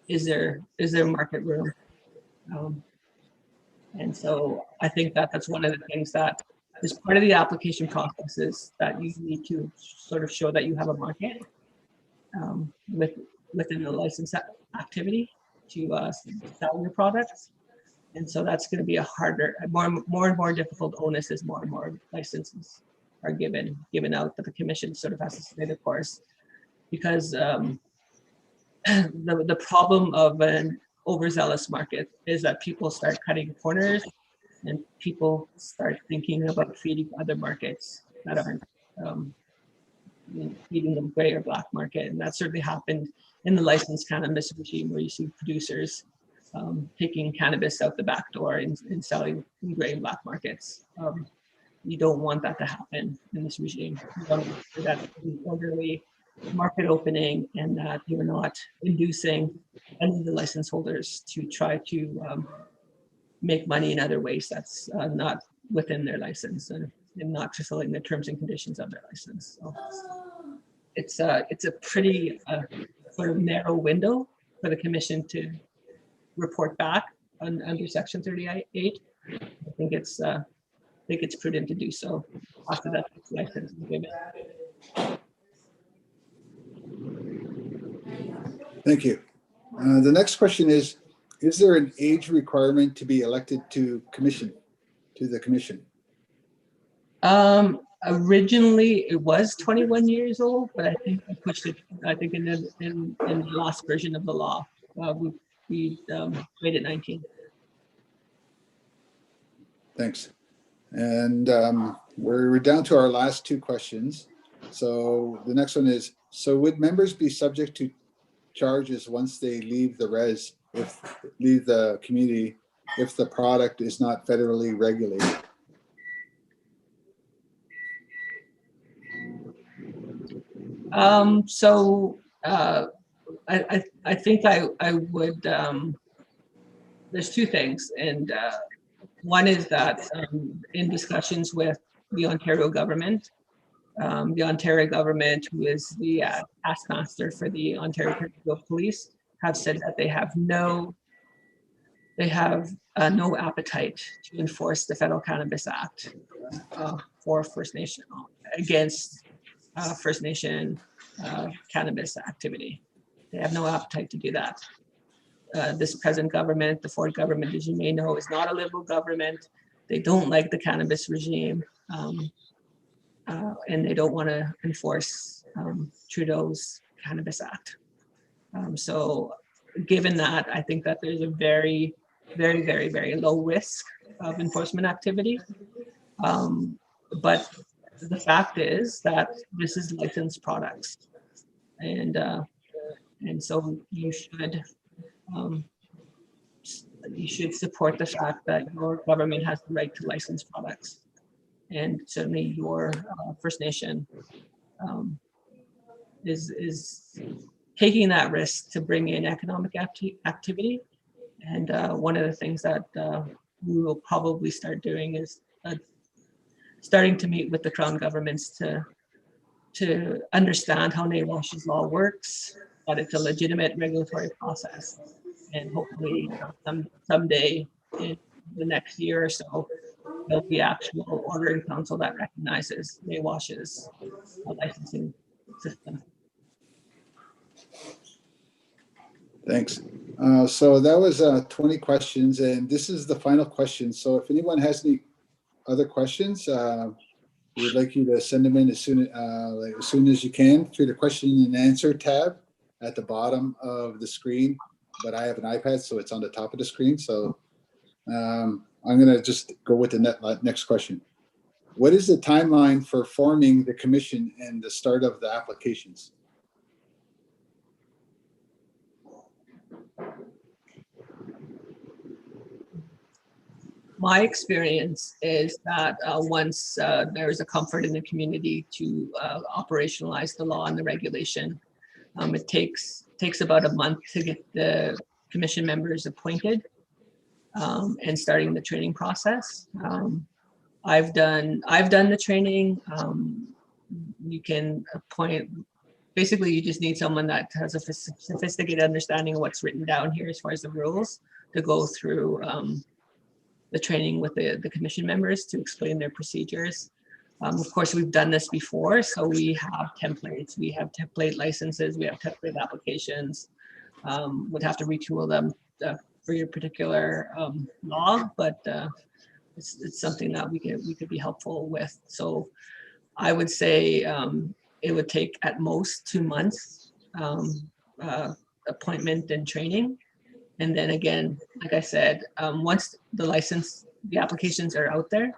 is there market room? And so I think that that's one of the things that is part of the application process, is that you need to sort of show that you have a market within the license activity to sell your products. And so that's going to be a harder, more and more difficult onus as more and more licenses are given out, that the commission sort of has to stay the course, because the problem of an overzealous market is that people start cutting corners and people start thinking about feeding other markets that aren't feeding them gray or black market. And that certainly happened in the licensed cannabis regime, where you see producers taking cannabis out the back door and selling in gray and black markets. You don't want that to happen in this regime. You want to make sure that it's an orderly market opening, and that you're not inducing any of the license holders to try to make money in other ways that's not within their license, and not fulfilling the terms and conditions of their license. So it's a pretty sort of narrow window for the commission to report back under section 38. I think it's prudent to do so after that license is given. Thank you. The next question is there an age requirement to be elected to the commission? Originally it was 21 years old, but I think I pushed it. I think in the last version of the law, we made it 19. Thanks. And we're down to our last 2 questions. So the next one is, so would members be subject to charges once they leave the community if the product is not federally regulated? I think I would, there's 2 things. And one is that in discussions with the Ontario government, who is the taskmaster for the Ontario Police, have said that they have no appetite to enforce the Federal Cannabis Act for First Nation, against First Nation cannabis activity. They have no appetite to do that. This present government, the Ford government, as you may know, is not a liberal government. They don't like the cannabis regime, and they don't want to enforce Trudeau's Cannabis Act. So given that, I think that there's a very, very, very, very low risk of enforcement activity. But the fact is that this is licensed products, and so you should support the fact that your government has the right to license products, and certainly your First Nation is taking that risk to bring in economic activity. And one of the things that we will probably start doing is starting to meet with the Crown governments to understand how NAWASH's law works, that it's a legitimate regulatory process. And hopefully someday in the next year or so, there'll be actual ordering council that recognizes NAWASH's licensing system. Thanks. So that was 20 questions, and this is the final question. So if anyone has any other questions, we'd like you to send them in as soon as you can through the question and answer tab at the bottom of the screen. But I have an iPad, so it's on the top of the screen. So I'm going to just go with the next question. What is the timeline for forming the commission and the start of the applications? My experience is that once there's a comfort in the community to operationalize the law and the regulation, it takes about a month to get the commission members appointed and starting the training process. I've done the training. You can appoint. Basically, you just need someone that has a sophisticated understanding of what's written down here as far as the rules to go through the training with the commission members to explain their procedures. Of course, we've done this before, so we have templates, we have template licenses, we have template applications. Would have to retool them for your particular law, but it's something that we could be helpful with. So I would say it would take at most 2 months appointment and training. And then again, like I said, once the applications are out there,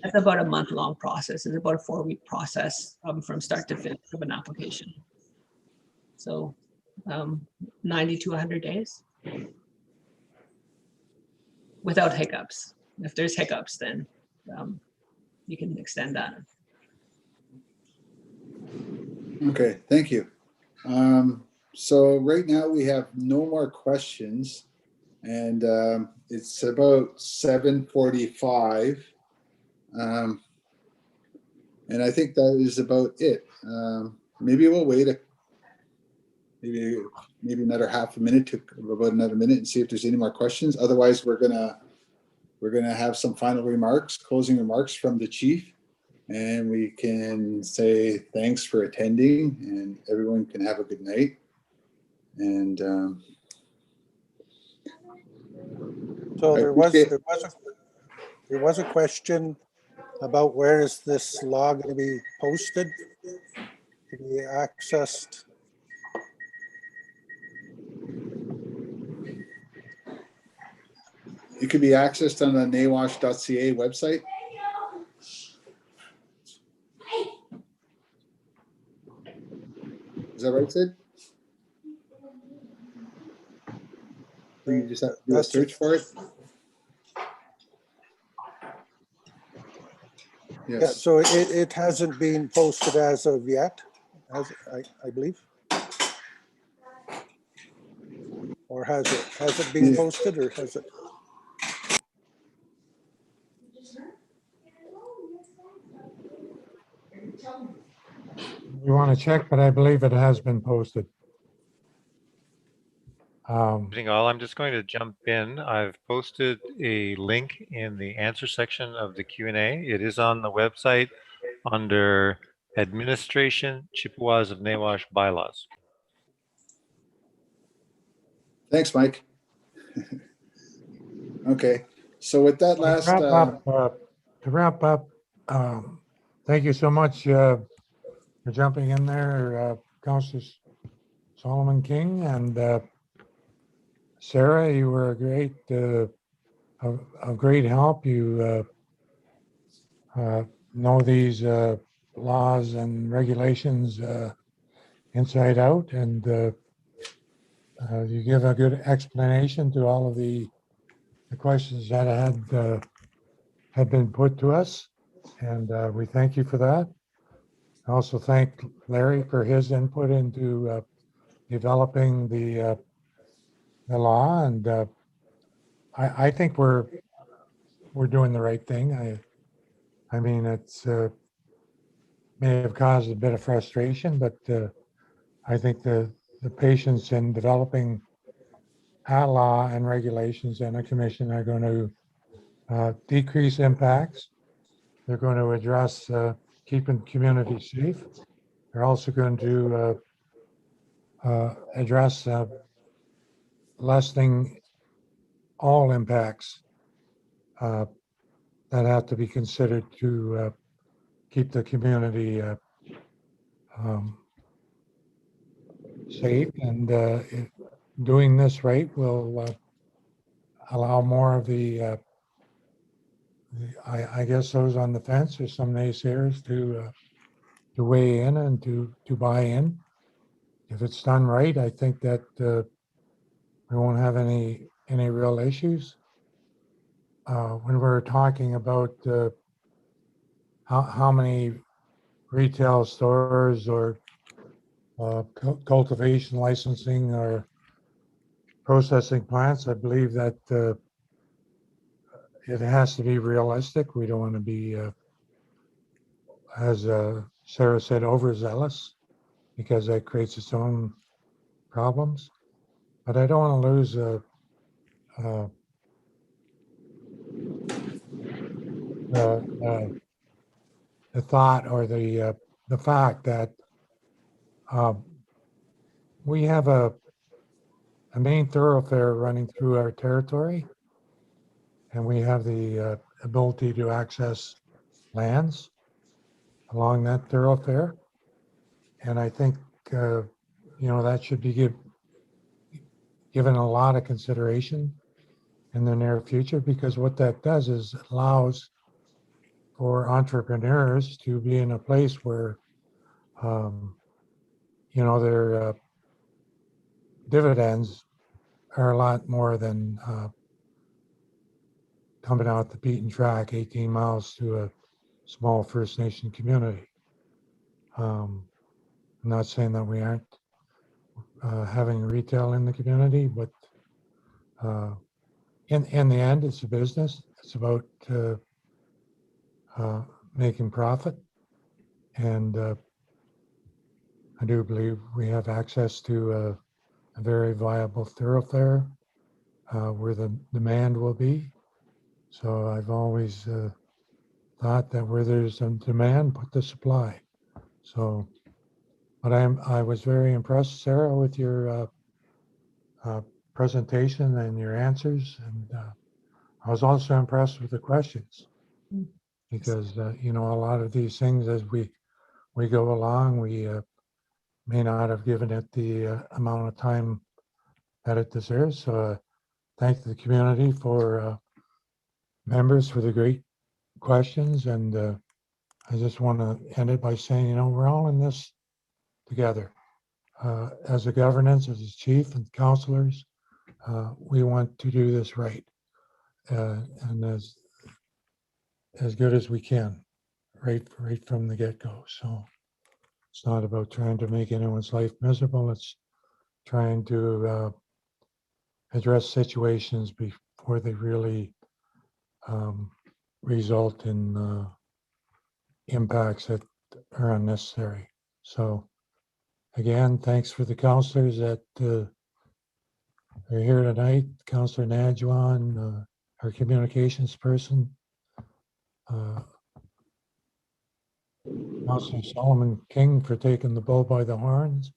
that's about a month-long process. It's about a 4-week process from start to finish of an application. So 90 to 100 days without hiccups. If there's hiccups, then you can extend that. Okay, thank you. So right now we have no more questions, and it's about 7:45, and I think that is about it. Maybe we'll wait maybe another half a minute to about another minute and see if there's any more questions. Otherwise, we're gonna have some final remarks, closing remarks from the chief. And we can say thanks for attending, and everyone can have a good night. And so there was a question about where is this law going to be posted, to be accessed. It could be accessed on the nawash.ca website. Is that right, Sid? Or you just have to do a search for it? Yes. Yeah, so it hasn't been posted as of yet, I believe. Or has it? Has it been posted, or has it? You want to check, but I believe it has been posted. I'm just going to jump in. I've posted a link in the answer section of the Q&A. It is on the website under Administration Chippewas of Nawash Bylaws. Thanks, Mike. Okay, so with that last To wrap up, thank you so much for jumping in there, Councillor Solomon King, and Sarah, you were a great help. You know these laws and regulations inside out, and you give a good explanation to all of the questions that had been put to us, and we thank you for that. I also thank Larry for his input into developing the law, and I think we're doing the right thing. I mean, it's may have caused a bit of frustration, but I think the patience in developing a law and regulations and a commission are going to decrease impacts. They're going to address keeping communities safe. They're also going to address lessening all impacts that have to be considered to keep the community safe. And doing this right will allow more of the I guess those on the fence or some naysayers to weigh in and to buy in. If it's done right, I think that we won't have any real issues. When we're talking about how many retail stores or cultivation licensing or processing plants, I believe that it has to be realistic. We don't want to be, as Sarah said, overzealous, because that creates its own problems. But I don't want to lose the thought or the fact that we have a main thoroughfare running through our territory, and we have the ability to access lands along that thoroughfare. And I think that should be given a lot of consideration in the near future, because what that does is it allows for entrepreneurs to be in a place where their dividends are a lot more than coming out the beaten track 18 miles to a small First Nation community. I'm not saying that we aren't having retail in the community, but in the end, it's a business. It's about making profit. And I do believe we have access to a very viable thoroughfare where the demand will be. So I've always thought that where there's a demand, put the supply. So, but I was very impressed, Sarah, with your presentation and your answers, and I was also impressed with the questions, because a lot of these things, as we go along, we may not have given it the amount of time that it deserves. So thank the community members for the great questions, and I just want to end it by saying, we're all in this together. As a governance, as a chief and councilors, we want to do this right, and as good as we can, right from the get-go. So it's not about trying to make anyone's life miserable. It's trying to address situations before they really result in impacts that are unnecessary. So again, thanks for the counselors that are here tonight. Councillor Nadjuan, our communications person, Councillor Solomon King for taking the bull by the horns.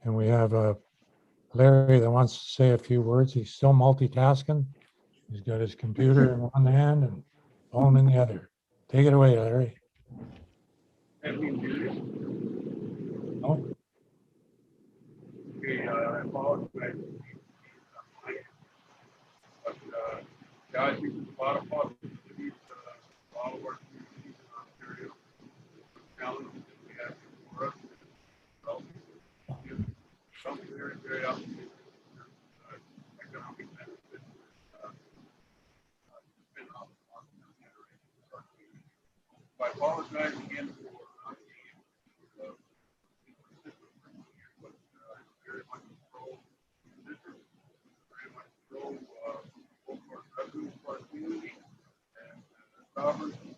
And we have Larry that wants to say a few words. He's still multitasking. He's got his computer in one hand and phone in the other. Take it away, Larry. Oh. Okay, I apologize. But guys, we a lot of possibilities, all of our communities in Ontario, challenges that we have before us. So, some very, very optimistic economic benefit. Been on I apologize again for not being but very much control very much control both our revenues for our community and sovereignty,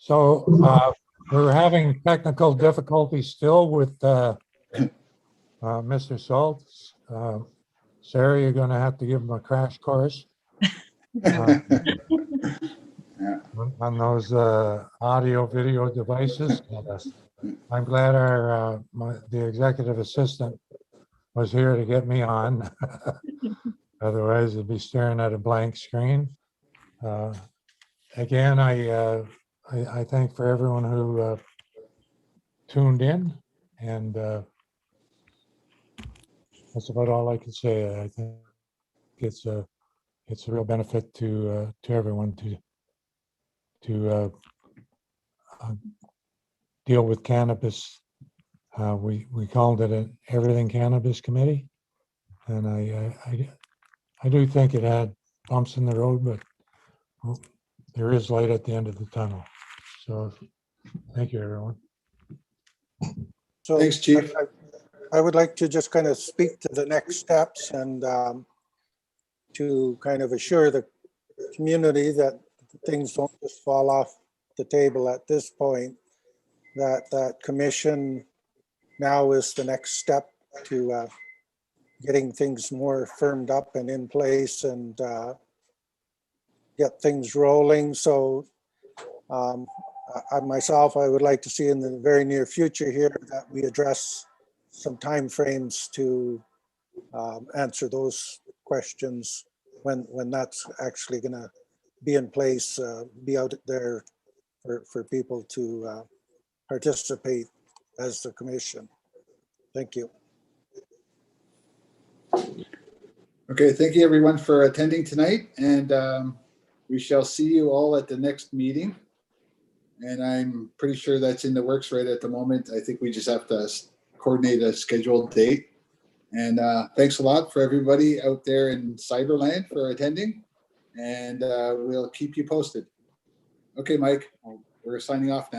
So we're having technical difficulties still with Mr. Saltz. Sarah, you're going to have to give him a crash course on those audio video devices. I'm glad the executive assistant was here to get me on. Otherwise, I'd be staring at a blank screen. Again, I thank for everyone who tuned in, and that's about all I can say. I think it's a real benefit to everyone to deal with cannabis. We called it an Everything Cannabis Committee, and I do think it had bumps in the road, but there is light at the end of the tunnel. So thank you, everyone. So Thanks, Chief. I would like to just kind of speak to the next steps and to kind of assure the community that things don't just fall off the table at this point, that commission now is the next step to getting things more firmed up and in place and get things rolling. So I myself, I would like to see in the very near future here that we address some timeframes to answer those questions when that's actually going to be in place, be out there for people to participate as the commission. Thank you. Okay, thank you everyone for attending tonight, and we shall see you all at the next meeting. And I'm pretty sure that's in the works right at the moment. I think we just have to coordinate a scheduled date. And thanks a lot for everybody out there in Cyberland for attending, and we'll keep you posted. Okay, Mike, we're signing off now.